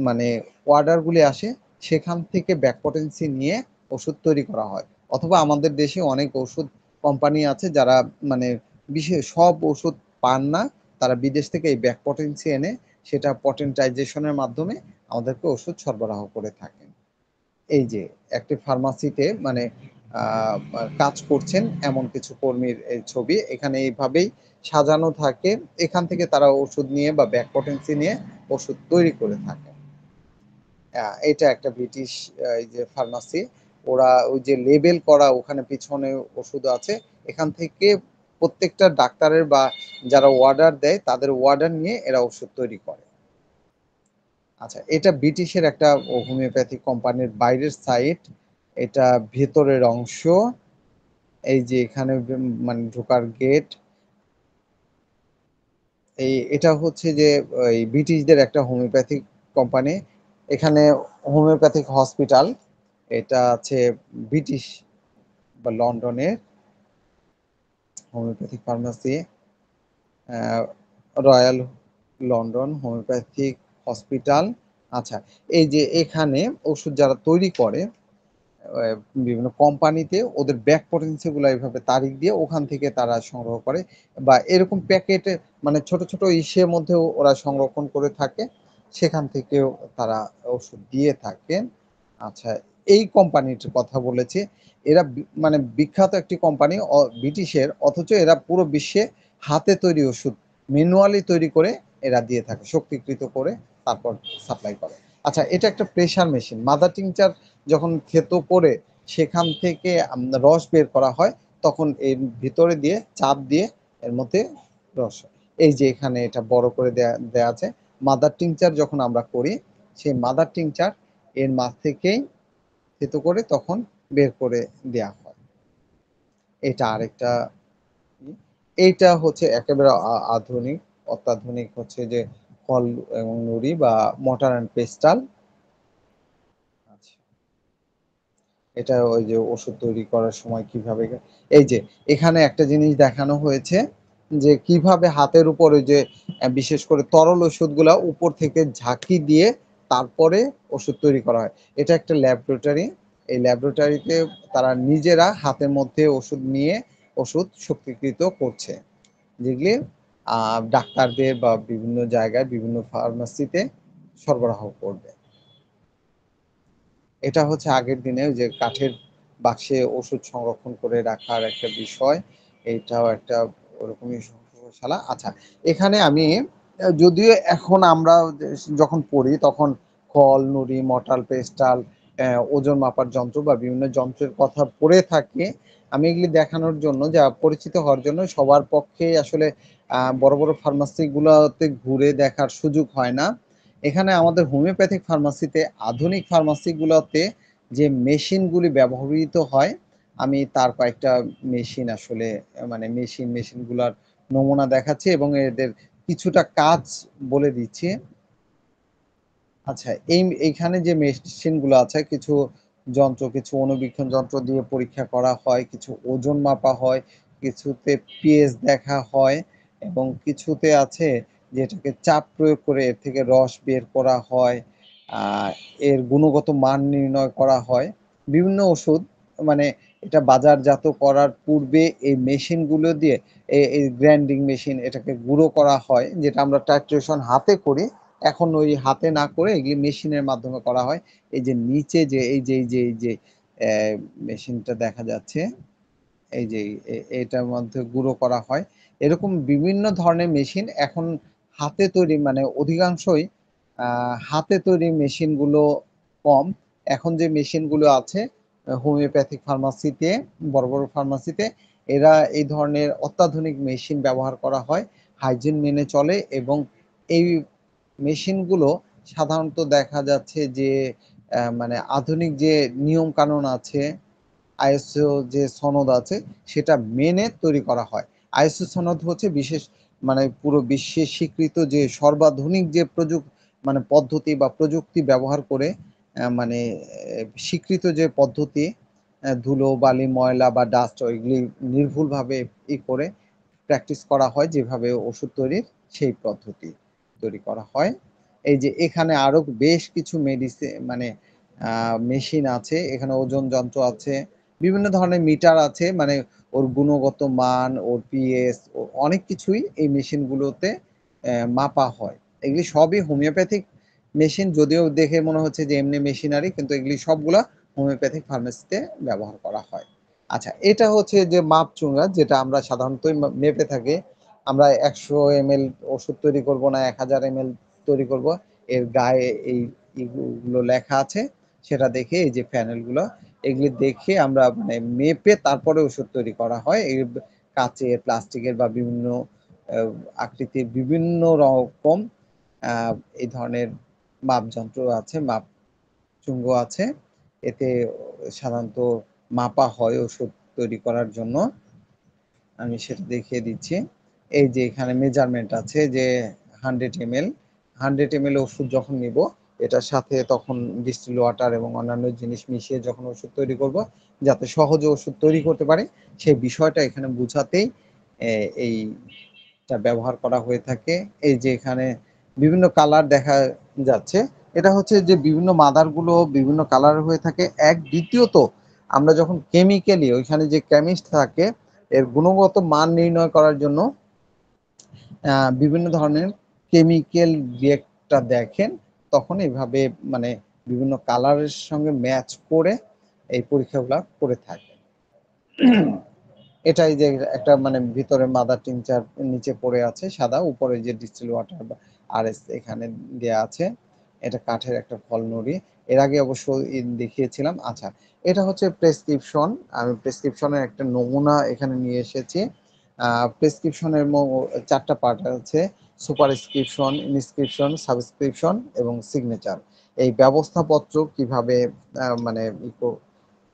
মানে অর্ডারগুলি আসে সেখান থেকে ব্যাক পটেন্সি নিয়ে ওষুধ তৈরি করা হয়। অথবা আমাদের দেশে অনেক ওষুধ কোম্পানি আছে যারা মানে বিশেষ সব ওষুধ পান না, তারা বিদেশ থেকে এই ব্যাক পটেন্সি এনে সেটা পটেন্টাইজেশনের মাধ্যমে আমাদেরকে ওষুধ সরবরাহ করে থাকেন। এই যে একটি ফার্মাসিতে মানে কাজ করছেন এমন কিছু কর্মীর এই ছবি এখানে এইভাবেই সাজানো থাকে। এখান থেকে তারা ওষুধ নিয়ে বা ব্যাক পটেন্সি নিয়ে ওষুধ তৈরি করে থাকে। এটা একটা ব্রিটিশ এই যে ফার্মাসি, ওরা ওই যে লেবেল করা ওখানে পিছনে ওষুধ আছে, এখান থেকে প্রত্যেকটা ডাক্তারের বা যারা অর্ডার দেয় তাদের অর্ডার নিয়ে এরা ওষুধ তৈরি করে। আচ্ছা, এটা ব্রিটিশের একটা হোমিওপ্যাথি কোম্পানির বাইরের সাইট, এটা ভেতরের অংশ। এই যে এখানে মানে ঢোকার গেট। এটা হচ্ছে যে ওই ব্রিটিশদের একটা হোমিওপ্যাথিক কোম্পানি। এখানে হোমিওপ্যাথিক হসপিটাল, এটা আছে ব্রিটিশ বা লন্ডনের homeopathic pharmacy, royal London homeopathic hospital. আচ্ছা, এই যে এখানে ওষুধ যারা তৈরি করে বিভিন্ন কোম্পানিতে ওদের ব্যাক পটেন্সি গুলো এইভাবে তারিখ দিয়ে ওখান থেকে তারা সংগ্রহ করে বা এরকম প্যাকেটে মানে ছোট ছোট ইসের মধ্যেও ওরা সংরক্ষণ করে থাকে, সেখান থেকেও তারা ওষুধ দিয়ে থাকেন। আচ্ছা, এই কোম্পানিটির কথা বলেছি, এরা মানে বিখ্যাত একটি কোম্পানি ব্রিটিশের, অথচ এরা পুরো বিশ্বে হাতে তৈরি ওষুধ ম্যানুয়ালি তৈরি করে এরা দিয়ে থাকে, শক্তিকৃত করে তারপর সাপ্লাই করে। আচ্ছা, এটা একটা প্রেশার মেশিন। মাদার টিংচার যখন থেতো করে সেখান থেকে রস বের করা হয়, তখন এর ভিতরে দিয়ে চাপ দিয়ে এর মধ্যে রস হয়। এই যে এখানে এটা বড় করে দেয়া আছে। মাদার টিংচার যখন আমরা করি, সেই মাদার টিংচার এর মাছ থেকেই থেতো করে তখন বের করে দেয়া হয়। এটা আরেকটা। এইটা হচ্ছে একেবারে আধুনিক, অত্যাধুনিক হচ্ছে যে ফল এবং নুড়ি বা মর্টার অ্যান্ড পেস্টাল। আচ্ছা, এটা ওই যে ওষুধ তৈরি করার সময় কিভাবে এই যে এখানে একটা জিনিস দেখানো হয়েছে যে কিভাবে হাতের উপর ওই যে বিশেষ করে তরল ওষুধগুলা উপর থেকে ঝাঁকি দিয়ে তারপরে ওষুধ তৈরি করা হয়। এটা একটা ল্যাবরেটরি। এই ল্যাবরেটরিতে তারা নিজেরা হাতের মধ্যে ওষুধ নিয়ে ওষুধ শক্তিকৃত করছে, যেগুলি ডাক্তারদের বা বিভিন্ন জায়গায় বিভিন্ন ফার্মাসিতে সরবরাহ করবে। এটা হচ্ছে আগের দিনে ওই যে কাঠের বাক্সে ওষুধ সংরক্ষণ করে রাখার একটা বিষয়। এটাও একটা ওরকমই সংগ্রহশালা। আচ্ছা, এখানে আমি যদিও এখন আমরা যখন পড়ি তখন কল, নুড়ি, মর্টার, পেস্টাল, ওজন মাপার যন্ত্র বা বিভিন্ন যন্ত্রের কথা পড়ে থাকি। আমি এগুলি দেখানোর জন্য যা পরিচিত হওয়ার জন্য সবার পক্ষেই আসলে বড় বড় ফার্মাসি গুলোতে ঘুরে দেখার সুযোগ হয় না। এখানে আমাদের হোমিওপ্যাথিক ফার্মাসিতে আধুনিক ফার্মাসিগুলোতে যে মেশিনগুলি ব্যবহৃত হয়, আমি তার কয়েকটা মেশিন আসলে মানে মেশিনগুলার নমুনা দেখাচ্ছি এবং এদের কিছুটা কাজ বলে দিচ্ছি। আচ্ছা, এইখানে যে মেশিনগুলো আছে, কিছু যন্ত্র, কিছু অণুবীক্ষণ যন্ত্র দিয়ে পরীক্ষা করা হয়, কিছু ওজন মাপা হয়, কিছুতে পিএইচ দেখা হয় এবং কিছুতে আছে যেটাকে চাপ প্রয়োগ করে এর থেকে রস বের করা হয়। আর এর গুণগত মান নির্ণয় করা হয়। বিভিন্ন ওষুধ মানে এটা বাজারজাত করার পূর্বে এই মেশিনগুলো দিয়ে এই গ্রাইন্ডিং মেশিন এটাকে গুঁড়ো করা হয়, যেটা আমরা টাইট্রেশন হাতে করি। এখন ওই হাতে না করে এগুলি মেশিনের মাধ্যমে করা হয়। এই যে নিচে যে এই যে মেশিনটা দেখা যাচ্ছে, এই যে এটার মধ্যে গুঁড়ো করা হয়। এরকম বিভিন্ন ধরনের মেশিন এখন হাতে তৈরি মানে অধিকাংশই হাতে তৈরি মেশিনগুলো কম। এখন যে মেশিনগুলো আছে হোমিওপ্যাথিক ফার্মাসিতে, বড় বড় ফার্মাসিতে এরা এই ধরনের অত্যাধুনিক মেশিন ব্যবহার করা হয়, হাইজিন মেনে চলে এবং এই মেশিনগুলো সাধারণত দেখা যাচ্ছে যে মানে আধুনিক যে নিয়ম কানুন আছে, আইএসও যে সনদ আছে সেটা মেনে তৈরি করা হয়। আইএসও সনদ হচ্ছে বিশেষ মানে পুরো বিশ্বে স্বীকৃত যে সর্বাধুনিক যে মানে পদ্ধতি বা প্রযুক্তি ব্যবহার করে মানে স্বীকৃত যে পদ্ধতি, ধুলো বালি ময়লা বা ডাস্ট ওইগুলি নির্ভুলভাবে করে প্র্যাকটিস করা হয় যেভাবে ওষুধ তৈরির, সেই পদ্ধতি তৈরি করা হয়। এই যে এখানে আরো বেশ কিছু মানে মেশিন আছে, এখানে ওজন যন্ত্র আছে, বিভিন্ন ধরনের মিটার আছে, মানে ওর গুণগত মান, ওর পিএস, অনেক কিছুই এই মেশিনগুলোতে মাপা হয়। এগুলি সবই হোমিওপ্যাথিক মেশিন, যদিও দেখে মনে হচ্ছে যে এমনি মেশিনারি, কিন্তু এগুলি সবগুলা হোমিওপ্যাথিক ফার্মেসিতে ব্যবহার করা হয়। আচ্ছা, এটা হচ্ছে যে মাপ চুঙ্গা, যেটা আমরা সাধারণত মেপে থাকি। আমরা 100 ml ওষুধ তৈরি করব না 1000 ml তৈরি করব, এর গায়ে এইগুলো লেখা আছে, সেটা দেখে এই যে প্যানেলগুলো, এগুলি দেখে আমরা মানে মেপে তারপরে ওষুধ তৈরি করা হয়। এই কাচের, প্লাস্টিকের বা বিভিন্ন আকৃতির বিভিন্ন রকম এই ধরনের মাপযন্ত্র আছে, মাপ চুঙ্গ আছে। এতে সাধারণত মাপা হয় ওষুধ তৈরি করার জন্য। আমি সেটা দেখিয়ে দিচ্ছি। এই যে এখানে মেজারমেন্ট আছে যে 100 ml ওষুধ যখন নিব, এটার সাথে তখন ডিস্টিল ওয়াটার এবং অন্যান্য জিনিস মিশিয়ে যখন ওষুধ তৈরি করব, যাতে সহজে ওষুধ তৈরি করতে পারে, সেই বিষয়টা এখানে বুঝাতেই এইটা ব্যবহার করা হয়ে থাকে। এই যে এখানে বিভিন্ন কালার দেখা যাচ্ছে, এটা হচ্ছে যে বিভিন্ন মাদারগুলো বিভিন্ন কালার হয়ে থাকে। দ্বিতীয়ত আমরা যখন কেমিক্যালি ওইখানে যে কেমিস্ট থাকে, এর গুণগত মান নির্ণয় করার জন্য বিভিন্ন ধরনের কেমিক্যাল রিয়েক্টটা দেখেন, তখন এইভাবে মানে বিভিন্ন কালারের সঙ্গে ম্যাচ করে এই পরীক্ষাগুলো করে থাকে। এটাই যে একটা মানে ভিতরে মাদার টিংচার নিচে পড়ে আছে সাদা, উপরে যে ডিস্টিল ওয়াটার বা আরএস এখানে দেয়া আছে। এটা কাঠের একটা ফলনুড়ি, এর আগে অবশ্য দেখিয়েছিলাম। আচ্ছা, এটা হচ্ছে প্রেসক্রিপশন। আমি প্রেসক্রিপশনের একটা নমুনা এখানে নিয়ে এসেছি। প্রেসক্রিপশনের 4টা পার্ট আছে: সুপারস্ক্রিপশন, ইনস্ক্রিপশন, সাবস্ক্রিপশন এবং সিগনেচার। এই ব্যবস্থাপত্র কিভাবে মানে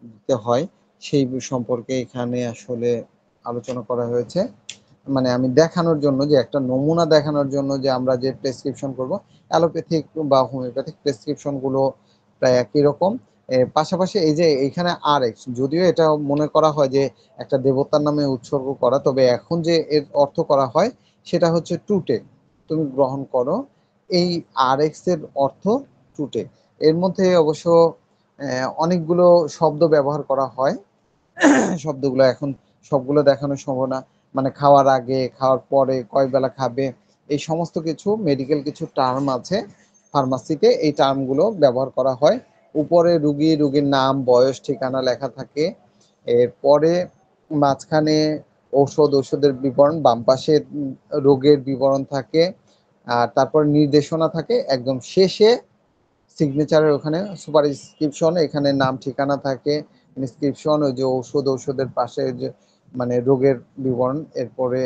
দিতে হয় সেই সম্পর্কে এখানে আসলে আলোচনা করা হয়েছে। মানে আমি দেখানোর জন্য, যে একটা নমুনা দেখানোর জন্য, যে আমরা যে প্রেসক্রিপশন করব, অ্যালোপ্যাথিক বা হোমিওপ্যাথিক প্রেসক্রিপশন গুলো প্রায় একই রকম। পাশাপাশি এই যে এখানে আরএক্স, যদিও এটা মনে করা হয় যে একটা দেবতার নামে উৎসর্গ করা, তবে এখন যে এর অর্থ করা হয় সেটা হচ্ছে টুটে, তুমি গ্রহণ করো। এই আরএক্স এর অর্থ টুটে। এর মধ্যে অবশ্য অনেকগুলো শব্দ ব্যবহার করা হয়। শব্দগুলো এখন সবগুলো দেখানো সম্ভব না। মানে খাওয়ার আগে, খাওয়ার পরে, কয় বেলা খাবে, এই সমস্ত কিছু মেডিকেল কিছু টার্ম আছে ফার্মাসিতে, এই টার্মগুলো ব্যবহার করা হয়। উপরে রুগীর নাম, বয়স, ঠিকানা লেখা থাকে। এরপরে মাঝখানে ওষুধের বিবরণ, বাম পাশে রোগের বিবরণ থাকে, আর তারপর নির্দেশনা থাকে। একদম শেষে সিগনেচারের ওখানে সুপারস্ক্রিপশন, এখানে নাম ঠিকানা থাকে। ইনস্ক্রিপশন ওই যে ঔষধের পাশে যে মানে রোগের বিবরণ, এরপরে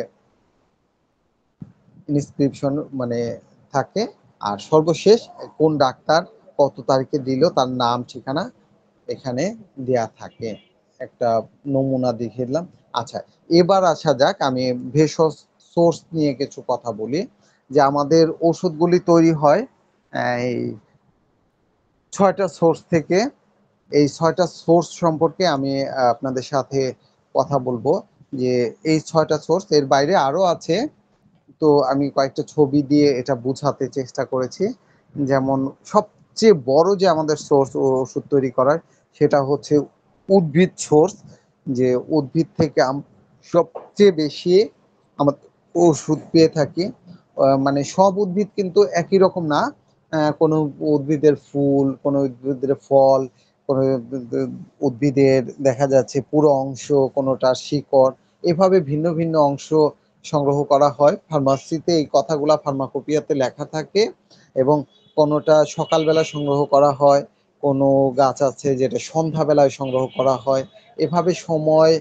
ইনস্ক্রিপশন মানে থাকে। আর সর্বশেষ কোন ডাক্তার কত তারিখে দিল তার নাম ঠিকানা এখানে দেয়া থাকে। একটা নমুনা দেখিয়ে দিলাম। আচ্ছা, এবার আসা যাক, আমি ভেষজ সোর্স নিয়ে কিছু কথা বলি। যে আমাদের ওষুধগুলি তৈরি হয় এই 6টা সোর্স থেকে। এই 6টা সোর্স সম্পর্কে আমি আপনাদের সাথে কথা বলবো। যে এই 6টা সোর্স, এর বাইরে আরো আছে, তো আমি কয়েকটা ছবি দিয়ে এটা বোঝাতে চেষ্টা করেছি। যেমন সবচেয়ে বড় যে আমাদের সোর্স ওষুধ তৈরি করার, সেটা হচ্ছে উদ্ভিদ সোর্স। যে উদ্ভিদ থেকে সবচেয়ে বেশি আমাদের ওষুধ পেয়ে থাকি। মানে সব উদ্ভিদ কিন্তু একই রকম না। কোনো উদ্ভিদের ফুল, কোনো উদ্ভিদের ফল, কোনো উদ্ভিদের দেখা যাচ্ছে পুরো অংশ, কোনোটা শিকড়, এভাবে ভিন্ন ভিন্ন অংশ সংগ্রহ করা হয়। ফার্মাসিতে এই কথাগুলা ফার্মাকোপিয়াতে লেখা থাকে। এবং কোনোটা সকালবেলা সংগ্রহ করা হয়, কোনো গাছ আছে যেটা সন্ধ্যাবেলায় সংগ্রহ করা হয়। এভাবে সময়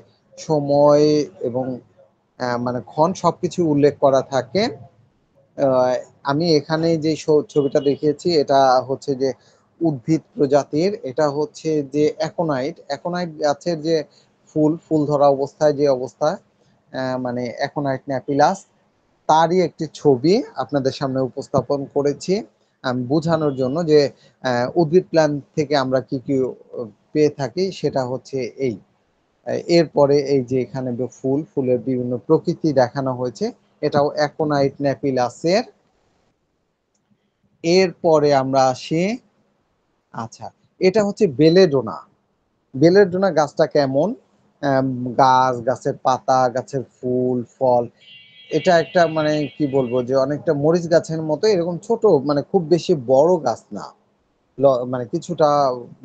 সময় এবং মানে ক্ষণ সবকিছু উল্লেখ করা থাকে। আহ, আমি এখানে যে ছবিটা দেখিয়েছি, এটা হচ্ছে যে উদ্ভিদ প্রজাতির। এটা হচ্ছে যে অ্যাকোনাইট। অ্যাকোনাইট গাছের যে ফুল ধরা অবস্থায় যে অবস্থা, মানে অ্যাকোনাইট ন্যাপিলাস, তারই একটি ছবি আপনাদের সামনে উপস্থাপন করেছি বোঝানোর জন্য যে উদ্ভিদ প্ল্যান্ট থেকে আমরা কি কি পেয়ে থাকি সেটা হচ্ছে এই। এরপরে এই যে এখানে ফুলের বিভিন্ন প্রকৃতি দেখানো হয়েছে, এটাও অ্যাকোনাইট ন্যাপিলাসের। এরপরে আমরা আসি, আচ্ছা, এটা হচ্ছে বেলেডোনা। বেলেডোনা গাছটা কেমন? গাছের পাতা, গাছের ফুল, ফল, এটা একটা মানে কি বলবো যে অনেকটা মরিচ গাছের মতো এরকম ছোট, মানে খুব বেশি বড় গাছ না, মানে কিছুটা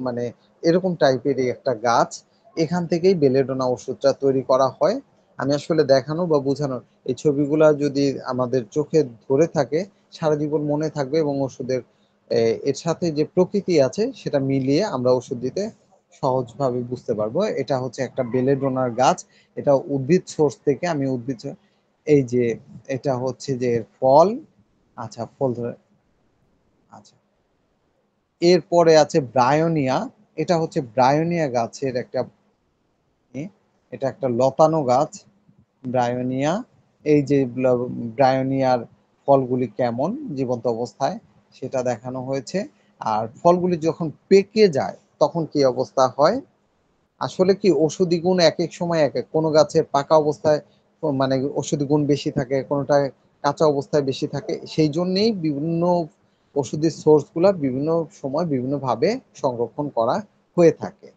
মানে এরকম টাইপেরই একটা গাছ। এখান থেকেই বেলেডোনা ওষুধটা তৈরি করা হয়। আমি আসলে দেখানো বা বোঝানোর, এই ছবিগুলা যদি আমাদের চোখে ধরে থাকে সারা জীবন মনে থাকবে, এবং ওষুধের এর সাথে যে প্রকৃতি আছে সেটা মিলিয়ে আমরা ওষুধ দিতে সহজভাবে বুঝতে পারবো। এটা হচ্ছে একটা বেলেডোনার গাছ। এটা উদ্ভিদ সোর্স থেকে, আমি উদ্ভিদ, এই যে এটা হচ্ছে যে ফল। আচ্ছা, ফল ধরে, আচ্ছা। এরপরে আছে ব্রায়োনিয়া। এটা হচ্ছে ব্রায়োনিয়া গাছের একটা, এটা একটা লতানো গাছ ব্রায়োনিয়া। এই যে ব্রায়োনিয়ার ফলগুলি কেমন জীবন্ত অবস্থায় সেটা দেখানো হয়েছে। আর ফলগুলি যখন পেকে যায় তখন কি অবস্থা হয়, আসলে কি ওষুধি গুণ এক এক সময় এক এক, কোনো গাছের পাকা অবস্থায় মানে ওষুধি গুণ বেশি থাকে, কোনোটা কাঁচা অবস্থায় বেশি থাকে। সেই জন্যেই বিভিন্ন ওষুধি সোর্সগুলা বিভিন্ন সময় বিভিন্নভাবে সংরক্ষণ করা হয়ে থাকে।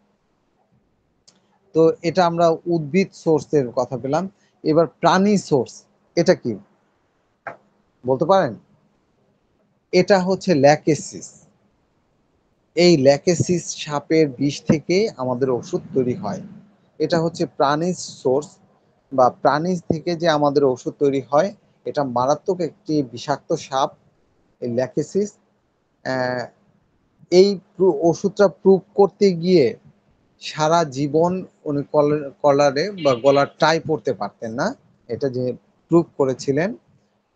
তো এটা আমরা উদ্ভিদ সোর্সের কথা পেলাম। এবার প্রাণী সোর্স, এটা কি বলতে পারেন? এটা হচ্ছে ল্যাকেসিস। এই ল্যাকেসিস সাপের বিষ থেকে আমাদের ওষুধ তৈরি হয়। এটা হচ্ছে প্রাণীর সোর্স, বা প্রাণী থেকে যে আমাদের ওষুধ তৈরি হয়। এটা মারাত্মক একটি বিষাক্ত সাপ, এই ল্যাকেসিস। এই ওষুধটা প্রুভ করতে গিয়ে সারা জীবন উনি কলারে বা গলার টাই পড়তে পারতেন না। এটা যে প্রুভ করেছিলেন,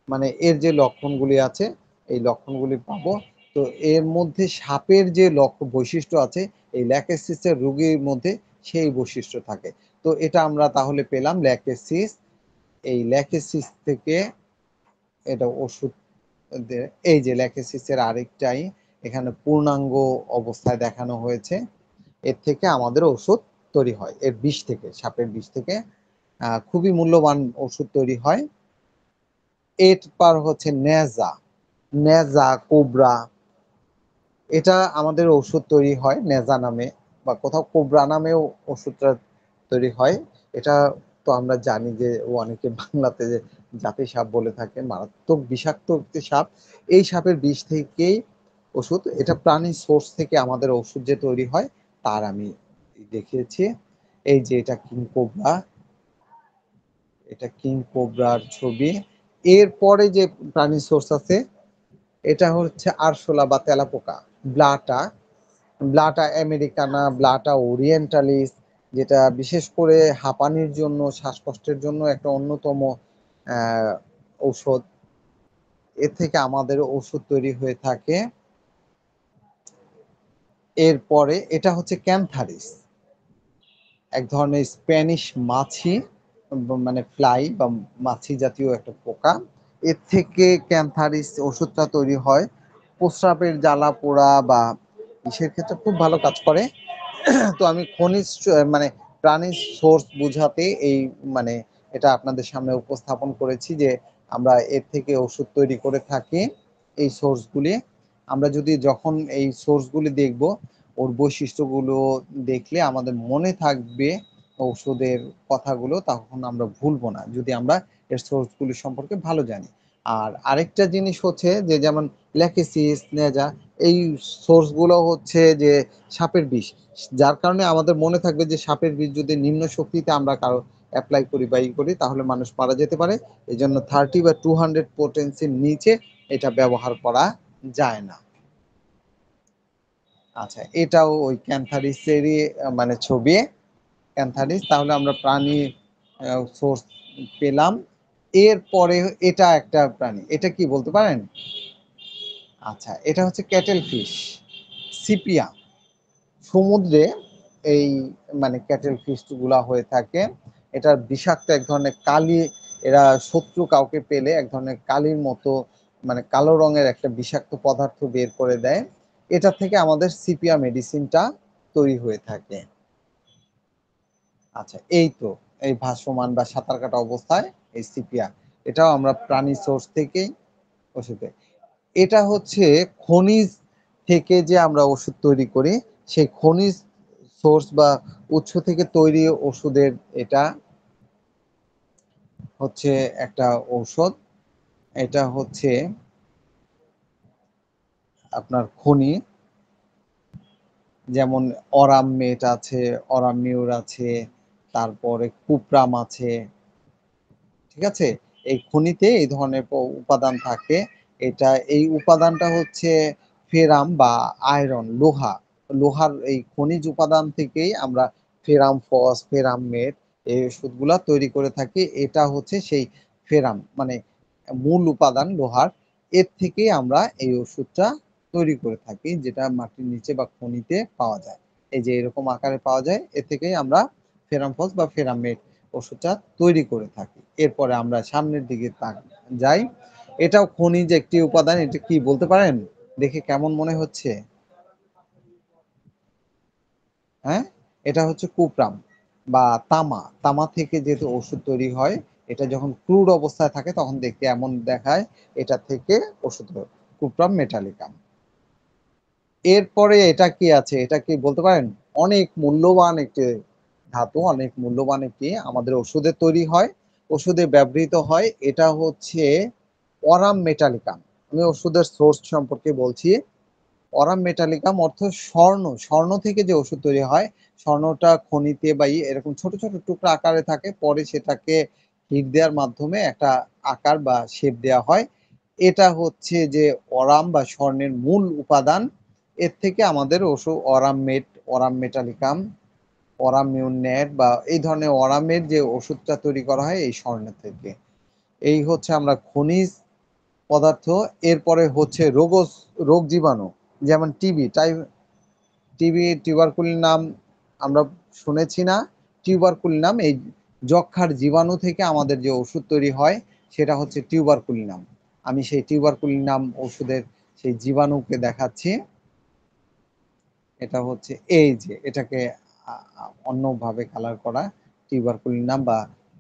মানে এর যে লক্ষণগুলি আছে এই লক্ষণগুলি পাবো। তো এর মধ্যে সাপের যে বৈশিষ্ট্য আছে এই ল্যাকেসিসের রোগীর মধ্যে সেই বৈশিষ্ট্য থাকে। তো এটা আমরা তাহলে পেলাম ল্যাকেসিস। এই ল্যাকেসিস থেকে এটা ওষুধ, এই যে ল্যাকেসিসের আরেকটাই এখানে পূর্ণাঙ্গ অবস্থায় দেখানো হয়েছে। এর থেকে আমাদের ওষুধ তৈরি হয়, এর বিষ থেকে, সাপের বিষ থেকে খুবই মূল্যবান ওষুধ তৈরি হয়। এরপর হচ্ছে নেজা, কোবরা, এটা আমাদের ওষুধ তৈরি হয় নেজা নামে, বা কোথাও কোবরা নামেও ওষুধটা তৈরি হয়। এটা তো আমরা জানি যে অনেকে বাংলাতে যে জাতি সাপ বলে থাকে, মারাত্মক বিষাক্ত একটি সাপ। এই সাপের বিষ থেকেই ওষুধ, এটা প্রাণী সোর্স থেকে আমাদের ওষুধ যে তৈরি হয় তার আমি দেখিয়েছি। এই যে এটা কিং কোবরা, এটা কিং কোবরার ছবি। এরপরে যে প্রাণী সোর্স আছে এটা হচ্ছে আরশোলা বা তেলাপোকা, ব্লাটা, আমেরিকানা, ব্লাটা ওরিয়েন্টালিস, যেটা বিশেষ করে হাঁপানির জন্য, শ্বাসকষ্টের জন্য একটা অন্যতম ঔষধ। এর থেকে আমাদের ওষুধ তৈরি হয়ে থাকে। এরপরে এটা হচ্ছে ক্যান্থারিস, এক ধরনের স্প্যানিশ মাছি, মানে ফ্লাই বা মাছি জাতীয় একটা পোকা। এর থেকে ক্যান্থারিস ওষুধটা তৈরি হয়। প্রস্রাবের জ্বালা পোড়া বা ইসের ক্ষেত্রে খুব ভালো কাজ করে। তো আমি খনিজ মানে প্রাণীর সোর্স বুঝাতে এই মানে এটা আপনাদের সামনে উপস্থাপন করেছি যে আমরা এর থেকে ওষুধ তৈরি করে থাকি। এই সোর্সগুলি আমরা যদি যখন এই সোর্সগুলি দেখব, ওর বৈশিষ্ট্যগুলো দেখলে আমাদের মনে থাকবে ঔষধের কথাগুলো, তখন আমরা ভুলবো না যদি আমরা এর সোর্সগুলি সম্পর্কে ভালো জানি। আর আরেকটা জিনিস হচ্ছে যে যেমন ল্যাকেসিস, নেজা, এই সোর্সগুলো হচ্ছে যে সাপের বিষ, যার কারণে আমাদের মনে থাকবে যে সাপের বিষ যদি নিম্ন শক্তিতে আমরা কারো অ্যাপ্লাই করি বা করি তাহলে মানুষ মারা যেতে পারে। এই জন্য 30 বা 200 পোটেন্সির নিচে এটা ব্যবহার করা যায় না। আচ্ছা, এটাও ওই ক্যান্থারিসেরই মানে ছবি, ক্যান্থারিস। তাহলে আমরা প্রাণী সোর্স পেলাম। এরপরে এটা একটা প্রাণী, এটা কি বলতে পারেন? আচ্ছা, এটা হচ্ছে ক্যাটেল ফিশ। সিপিয়া, সমুদ্রে এই মানে ক্যাটেল ফিশগুলা হয়ে থাকে। এটার বিষাক্ত এক ধরনের কালি, এরা শত্রু কাউকে পেলে এক ধরনের কালির মতো মানে কালো রঙের একটা বিষাক্ত পদার্থ বের করে দেয়। এটা থেকে আমাদের সিপিয়া মেডিসিনটা তৈরি হয়ে থাকে। আচ্ছা, এই তো এই ভাসমান বা সাঁতার কাটা অবস্থায় এই সিপিয়া, এটাও আমরা প্রাণী সোর্স থেকেই ওষুধ পাই। এটা হচ্ছে খনিজ থেকে যে আমরা ওষুধ তৈরি করি, সেই খনিজ সোর্স বা উৎস থেকে তৈরি ওষুধের এটা হচ্ছে একটা ঔষধ। এটা হচ্ছে আপনার খনি, যেমন অরামমেট আছে, অরামিউর আছে, তারপরে কুপ্রাম আছে। ঠিক আছে, এই খনিতে এই ধরনের উপাদান থাকে। এটা এই উপাদানটা হচ্ছে ফেরাম বা আয়রন, লোহার এই খনিজ উপাদান থেকেই আমরা ফেরাম ফস, ফেরাম মেট এই ওষুধগুলা তৈরি করে থাকি। এটা হচ্ছে সেই ফেরাম মানে মূল উপাদান লোহার, এর থেকেই আমরা এই ওষুধটা তৈরি করে থাকি, যেটা মাটির নিচে বা খনিতে পাওয়া যায়। এই যে এরকম আকারে পাওয়া যায়, এ থেকেই আমরা ফেরাম ফস বা ফেরামেট ওষুধটা তৈরি করে থাকি। এরপরে আমরা সামনের দিকে যাই। এটাও খনিজ একটি উপাদান। এটা কি বলতে পারেন? দেখে কেমন মনে হচ্ছে? হ্যাঁ, এটা হচ্ছে কুপ্রাম বা তামা। তামা থেকে যেহেতু ওষুধ তৈরি হয়, এটা যখন ক্রুড অবস্থায় থাকে তখন দেখতে এমন দেখায়। এটা থেকে ওষুধ হয় কুপ্রাম মেটালিকাম। এরপরে এটা কি আছে? এটা কি বলতে পারেন? অনেক মূল্যবান একটি ধাতু, অনেক মূল্যবান একটি আমাদের ওষুধে তৈরি হয়, ওষুধে ব্যবহৃত হয়। এটা হচ্ছে অরাম মেটালিকাম। আমি ওষুধের সোর্স সম্পর্কে বলছি। অরাম মেটালিকাম অর্থ স্বর্ণ। স্বর্ণ থেকে যে ওষুধ তৈরি হয়, স্বর্ণটা খনিতে বা এরকম ছোট ছোট টুকরা আকারে থাকে, পরে সেটাকে হিট দেওয়ার মাধ্যমে একটা আকার বা শেপ দেওয়া হয়। এটা হচ্ছে যে অরাম বা স্বর্ণের মূল উপাদান। এর থেকে আমাদের ওষুধ অরামমেট, অরাম মেটালিকাম, অরামিউনেট বা এই ধরনের অরামের যে ওষুধটা তৈরি করা হয় এই স্বর্ণ থেকে। এই হচ্ছে আমরা খনিজ পদার্থ। এরপরে হচ্ছে রোগ জীবাণু, যেমন টিবি, টিবি টিউবারকুলিন নাম আমরা শুনেছি না? টিউবারকুলিনাম এই যক্ষ্মার জীবাণু থেকে আমাদের যে ওষুধ তৈরি হয় সেটা হচ্ছে টিউবারকুলিনাম। আমি সেই টিউবারকুলিনাম ওষুধের সেই জীবাণুকে দেখাচ্ছি। এটা হচ্ছে এই যে এটাকে অন্যভাবে কালার করা টিউবারকুলিনাম বা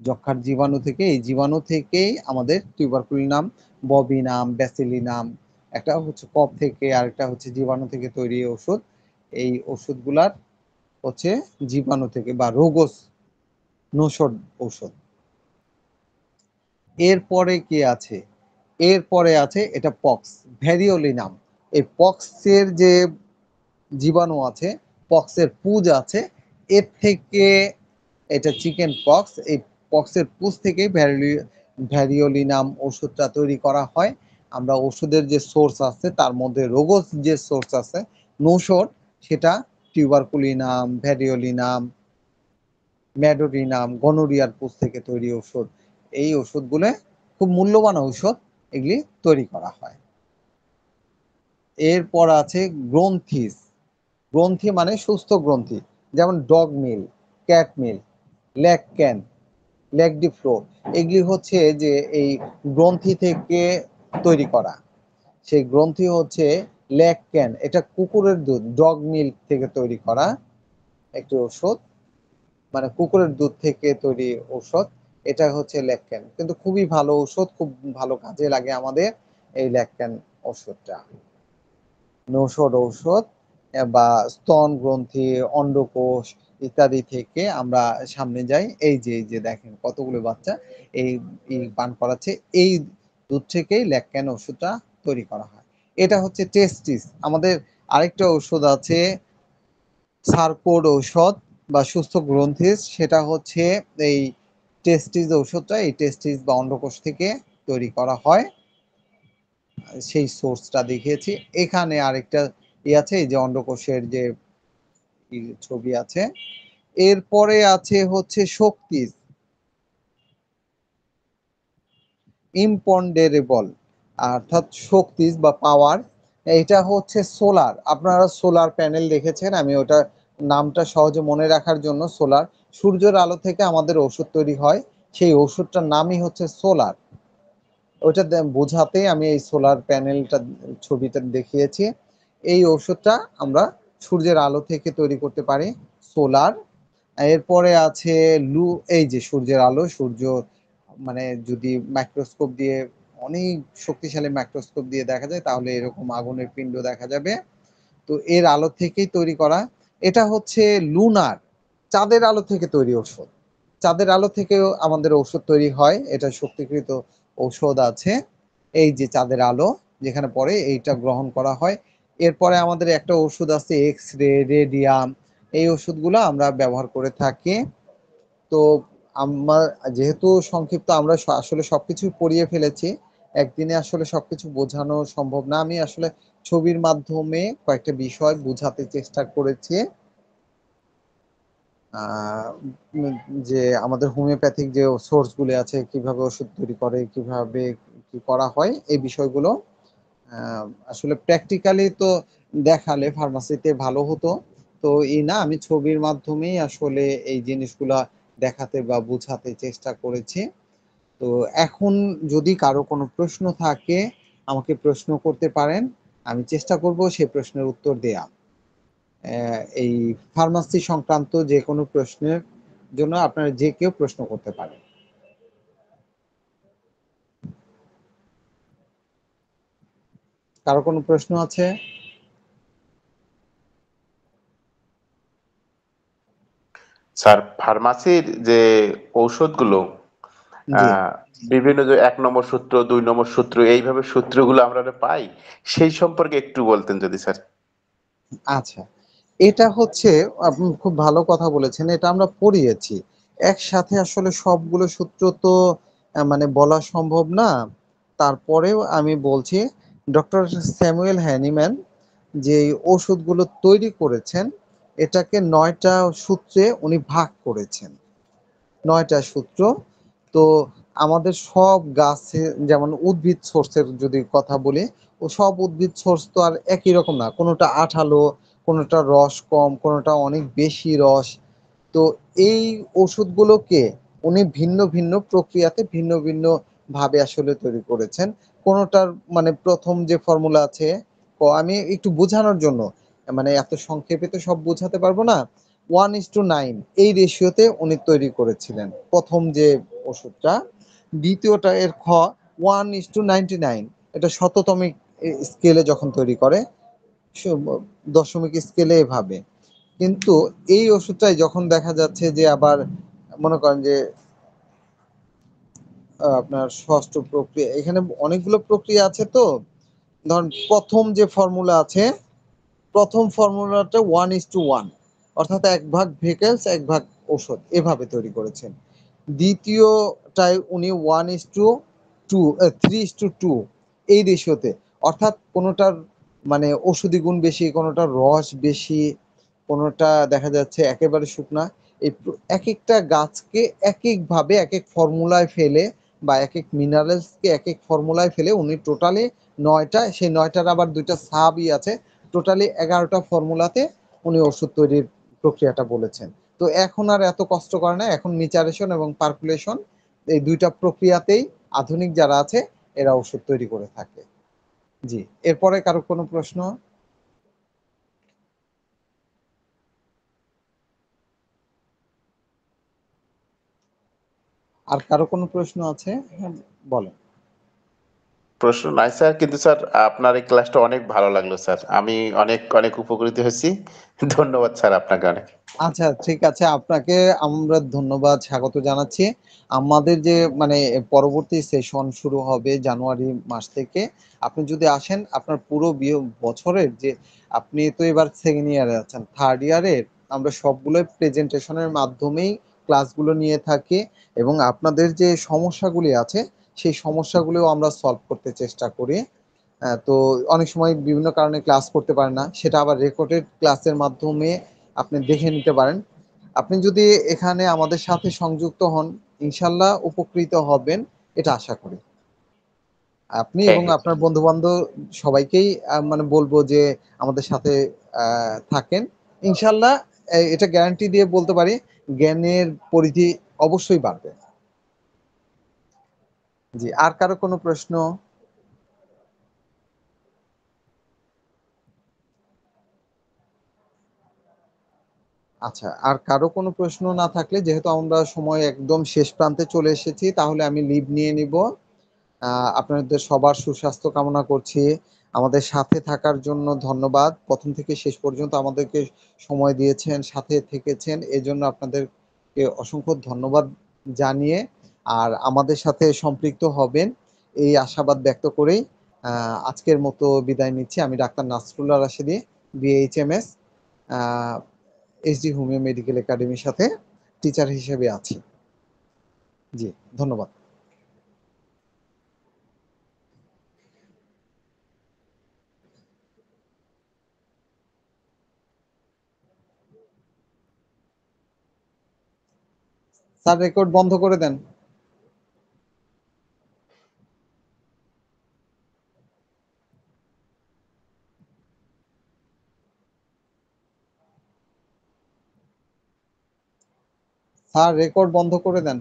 যক্ষ্মার জীবাণু থেকে, এই জীবাণু থেকেই আমাদের টিউবারকুলিনাম, ববিনাম, ব্যাসিলিনাম, একটা হচ্ছে কফ থেকে আর একটা হচ্ছে জীবাণু থেকে তৈরি ওষুধ। এই ওষুধগুলার হচ্ছে জীবাণু থেকে বা রোগস নোসড ঔষধ। এরপরে কি আছে? এরপরে আছে এটা পক্স, ভ্যারিওলিনাম। এই পক্সের যে জীবাণু আছে, পক্সের পুঁজ আছে, এর থেকে এটা চিকেন পক্স, এই পক্সের পুঁজ থেকে ভ্যারিওলিনাম ওষুধটা তৈরি করা হয়। আমরা ওষুধের যে সোর্স আছে তার মধ্যে রোগস যে সোর্স আছে নোসড, সেটা টিউবারকুলিনাম, ভ্যারিওলিনাম, ম্যাডোরিনাম, গনোরিয়ার পুঁজ থেকে তৈরি ওষুধ। এই ওষুধগুলো খুব মূল্যবান ঔষধ, এগুলি তৈরি করা হয়। এরপর আছে গ্রন্থিস। গ্রন্থি মানে সুস্থ গ্রন্থি, যেমন ডগ মিল, ক্যাট মিল, ল্যাকক্যান, ল্যাকডিফ্লো, এগুলি হচ্ছে যে এই গ্রন্থি থেকে তৈরি করা। সেই গ্রন্থি হচ্ছে ল্যাকক্যান, এটা কুকুরের দুধ, ডগ মিল্ক থেকে তৈরি করা একটি ওষুধ, মানে কুকুরের দুধ থেকে তৈরি ঔষধ। এটা হচ্ছে ল্যাকক্যান, কিন্তু খুবই ভালো ঔষধ, খুব ভালো কাজে লাগে আমাদের এই ল্যাকক্যান ওষুধটা। নৌষধ ঔষধ বা স্তন গ্রন্থি, অন্ডকোষ ইত্যাদি থেকে আমরা সামনে যাই। এই যে দেখেন কতগুলো বাচ্চা এই পান করাচ্ছে, এই দুধ থেকেই ল্যাকক্যান ওষুধটা তৈরি করা হয়। এটা হচ্ছে টেস্টিস। আমাদের আরেকটা ওষুধ আছে সারকোড ঔষধ বা সুস্থ গ্রন্থিস, সেটা হচ্ছে এই টেস্টিস ঔষধটা, এই টেস্টিস বা অন্ডকোষ থেকে তৈরি করা হয়। সেই সোর্সটা দেখিয়েছি। এখানে আরেকটা আছে, এই যে অন্ডকোষের যে ছবি আছে। এরপরে আছে হচ্ছে শক্তি, ইম্পন্ডেরেবল, অর্থাৎ শক্তি বা পাওয়ার। এটা হচ্ছে সোলার। আপনারা সোলার প্যানেল দেখেছেন। আমি ওটা নামটা সহজে মনে রাখার জন্য সোলার। সূর্যের আলো থেকে আমাদের ওষুধ তৈরি হয়। সেই ওষুধটার নামই হচ্ছে সোলার। ওইটা বোঝাতে আমি এই সোলার প্যানেলটা ছবিটা দেখিয়েছি। এই ওষুধটা আমরা সূর্যের আলো থেকে তৈরি করতে পারি, সোলার। এরপরে আছে এই যে সূর্যের আলো, সূর্য মানে যদি মাইক্রোস্কোপ দিয়ে অনেক শক্তিশালী মাইক্রোস্কোপ দিয়ে দেখা যায় তাহলে এরকম আগুনের পিণ্ড দেখা যাবে। তো এর আলো থেকেই তৈরি করা। এটা হচ্ছে লুনার, চাঁদের আলো থেকে তৈরি ওষুধ। চাঁদের আলো থেকেও আমাদের ওষুধ তৈরি হয়। এটা শক্তিকৃত ঔষধ আছে। এই যে চাঁদের আলো যেখানে পড়ে এইটা গ্রহণ করা হয়। এরপরে আমাদের একটা ওষুধ আছে এক্স রে, রেডিয়াম। এই ওষুধগুলো আমরা ব্যবহার করে থাকি। তো আমার যেহেতু সংক্ষিপ্ত আমরা আসলে সবকিছু পড়িয়ে ফেলেছি। একদিনে আসলে সবকিছু বোঝানো সম্ভব না। আমি আসলে ছবির মাধ্যমে কয়েকটা বিষয় বোঝাতে চেষ্টা করেছি। আহ, উম, যে আমাদের হোমিওপ্যাথিক যে সোর্স গুলো আছে, কিভাবে ওষুধ তৈরি করে, কিভাবে কি করা হয়, এই বিষয়গুলো আসলে প্র্যাকটিক্যালি তো দেখালে ফার্মাসিতে ভালো হতো। তো এই না, আমি ছবির মাধ্যমেই আসলে এই জিনিসগুলা দেখাতে বা বোঝাতে চেষ্টা করেছি। তো এখন যদি কারো কোনো প্রশ্ন থাকে আমাকে প্রশ্ন করতে পারেন। আমি চেষ্টা করব সেই প্রশ্নের উত্তর দেয়া। এই ফার্মাসি সংক্রান্ত যে কোনো প্রশ্নের জন্য আপনারা যে কেউ প্রশ্ন করতে পারেন। কারো কোনো প্রশ্ন আছে? স্যার, ফার্মাসির যে ঔষধগুলো জি। আহ বিভিন্ন যে 1 নম্বর সূত্র, 2 নম্বর সূত্র, এইভাবে সূত্রগুলো আমরা পাই, সেই সম্পর্কে একটু বলতেন যদি স্যার। আচ্ছা, এটা হচ্ছে, আপনি খুব ভালো কথা বলেছেন, এটা আমরা পড়িয়েছি একসাথে। আসলে সবগুলো সূত্র তো মানে বলা সম্ভব না। তারপরেও আমি বলছি, ডক্টর স্যামুয়েল হ্যানিম্যান যে ওষুধগুলো তৈরি করেছেন এটাকে 9টা সূত্রে উনি ভাগ করেছেন। 9টা সূত্র। তো আমাদের সব গাছে, যেমন উদ্ভিদ সোর্সের যদি কথা বলি, ও সব উদ্ভিদ সোর্স তো আর একই রকম না। কোনোটা আঠালো, কোনোটা রস কম, কোনোটা অনেক বেশি রস। তো এই ওষুধগুলোকে উনি ভিন্ন ভিন্ন প্রক্রিয়াতে ভিন্ন ভিন্ন ভাবে আসলে তৈরি করেছেন। কোনোটার মানে প্রথম যে ফর্মুলা আছে, আমি একটু বোঝানোর জন্য, মানে এত সংক্ষেপে তো সব বোঝাতে পারবো না। 1:9 এই রেশিওতে উনি তৈরি করেছিলেন প্রথম যে ওষুধটা। দ্বিতীয়টা এর 1:99, এটা শততমিক স্কেলে যখন তৈরি করে, দশমিক স্কেলে এভাবে। কিন্তু এই ওষুধটাই যখন দেখা যাচ্ছে যে আবার মনে করেন যে আপনার ষষ্ঠ প্রক্রিয়া, এখানে অনেকগুলো প্রক্রিয়া আছে। তো ধরুন প্রথম যে ফর্মুলা আছে, প্রথম ফর্মুলাটা 1:1, অর্থাৎ 1 ভাগ ভেহিকেলস 1 ভাগ ঔষধ, এভাবে তৈরি করেছেন। দ্বিতীয়টায় উনি 1:2, 3:2 এই রেশিওতে, অর্থাৎ কোনোটার মানে ঔষধি গুণ বেশি, কোনোটার রস বেশি, কোনোটা দেখা যাচ্ছে একেবারে শুকনা। এই এক একটা গাছকে এক একভাবে এক এক ফর্মুলায় ফেলে, বা এক এক মিনারেলসকে এক এক ফর্মুলায় ফেলে উনি টোটালি 9টা, সেই 9টার আবার 2টা সাবই আছে, টোটালি 11টা ফর্মুলাতে উনি ওষুধ তৈরির প্রক্রিয়াটা বলেছেন। তো এখন আর এত কষ্ট করে না, এখন মিচারেশন এবং পার্কুলেশন এই 2টা প্রক্রিয়াতেই আধুনিক যারা আছে এরা ওষুধ তৈরি করে থাকে। জি। এরপরে কারো কোনো প্রশ্ন? আর কারো কোনো প্রশ্ন আছে? হ্যাঁ, বলেন। প্রশ্ন নাই স্যার, কিন্তু স্যার আপনার এই ক্লাসটা অনেক ভালো লাগলো স্যার, আমি অনেক অনেক উপকৃত হয়েছি। ধন্যবাদ স্যার আপনাকে অনেক। আচ্ছা, ঠিক আছে। আপনাকে আমরা ধন্যবাদ, স্বাগত জানাচ্ছি। আমাদের যে মানে পরবর্তী সেশন শুরু হবে জানুয়ারি মাস থেকে। আপনি যদি আসেন, আপনার পুরো বছরের যে, আপনি তো এবার সেকেন্ড ইয়ারে আছেন, থার্ড ইয়ারের আমরা সবগুলোই প্রেজেন্টেশনের মাধ্যমেই ক্লাসগুলো নিয়ে থাকি। এবং আপনাদের যে সমস্যাগুলি আছে সেই সমস্যাগুলিও আমরা সলভ করতে চেষ্টা করি। তো অনেক সময় বিভিন্ন কারণে ক্লাস করতে পারেন না, সেটা আবার রেকর্ডেড ক্লাসের মাধ্যমে আপনি দেখে নিতে পারেন। আপনি যদি এখানে আমাদের সাথে সংযুক্ত হন, ইনশাল্লাহ উপকৃত হবেন, এটা আশা করি। আপনি এবং থ্যাংক ইউ। আপনার বন্ধু-বান্ধব সবাইকেই মানে বলব যে আমাদের সাথে থাকেন। ইনশাআল্লাহ এটা গ্যারান্টি দিয়ে বলতে পারি জ্ঞানের পরিধি অবশ্যই বাড়বে। জি, আর কারো কোনো প্রশ্ন? আচ্ছা, আর কারো কোনো প্রশ্ন না থাকলে যেহেতু আমরা সময় একদম শেষ প্রান্তে চলে এসেছি তাহলে আমি লিভ নিয়ে নিব। আপনাদের সবার সুস্বাস্থ্য কামনা করছি। আমাদের সাথে থাকার জন্য ধন্যবাদ। ১ম থেকে শেষ পর্যন্ত আমাদেরকে সময় দিয়েছেন, সাথে থেকেছেন। এজন্য আপনাদেরকে অসংখ্য ধন্যবাদ জানিয়ে আর আমাদের সাথে সম্পৃক্ত হবেন এই আশাবাদ ব্যক্ত করেই আজকের মতো বিদায় নিচ্ছি। আমি ডাক্তার নাসরুল্লাহ রাশেদি, বিএইচএমএস, আ এসডি হোমিও মেডিকেল একাডেমির সাথে টিচার হিসেবে আছি। জি, ধন্যবাদ। স্যার রেকর্ড বন্ধ করে দেন। স্যার রেকর্ড বন্ধ করে দেন।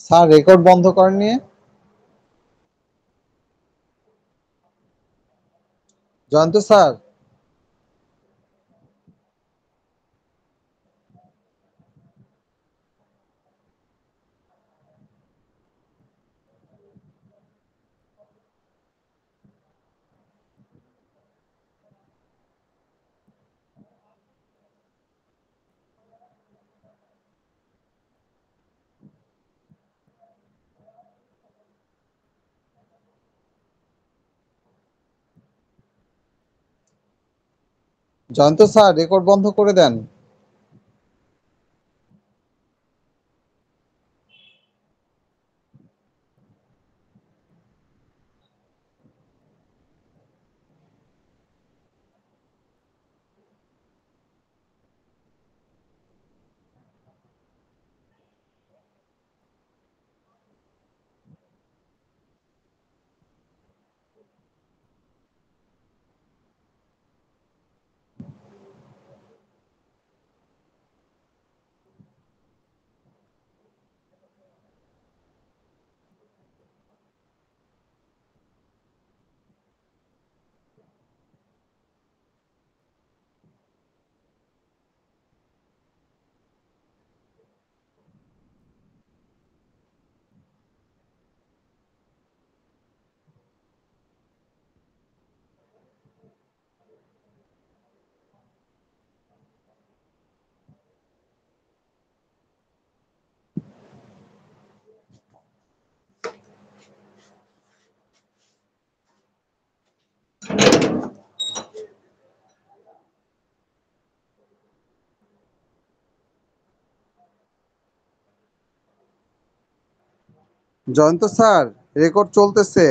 স্যার রেকর্ড বন্ধ করেননি? Jayanta sir? Jayanta sir record বন্ধ করে দেন। জয়ন্ত স্যার রেকর্ড চলতেছে।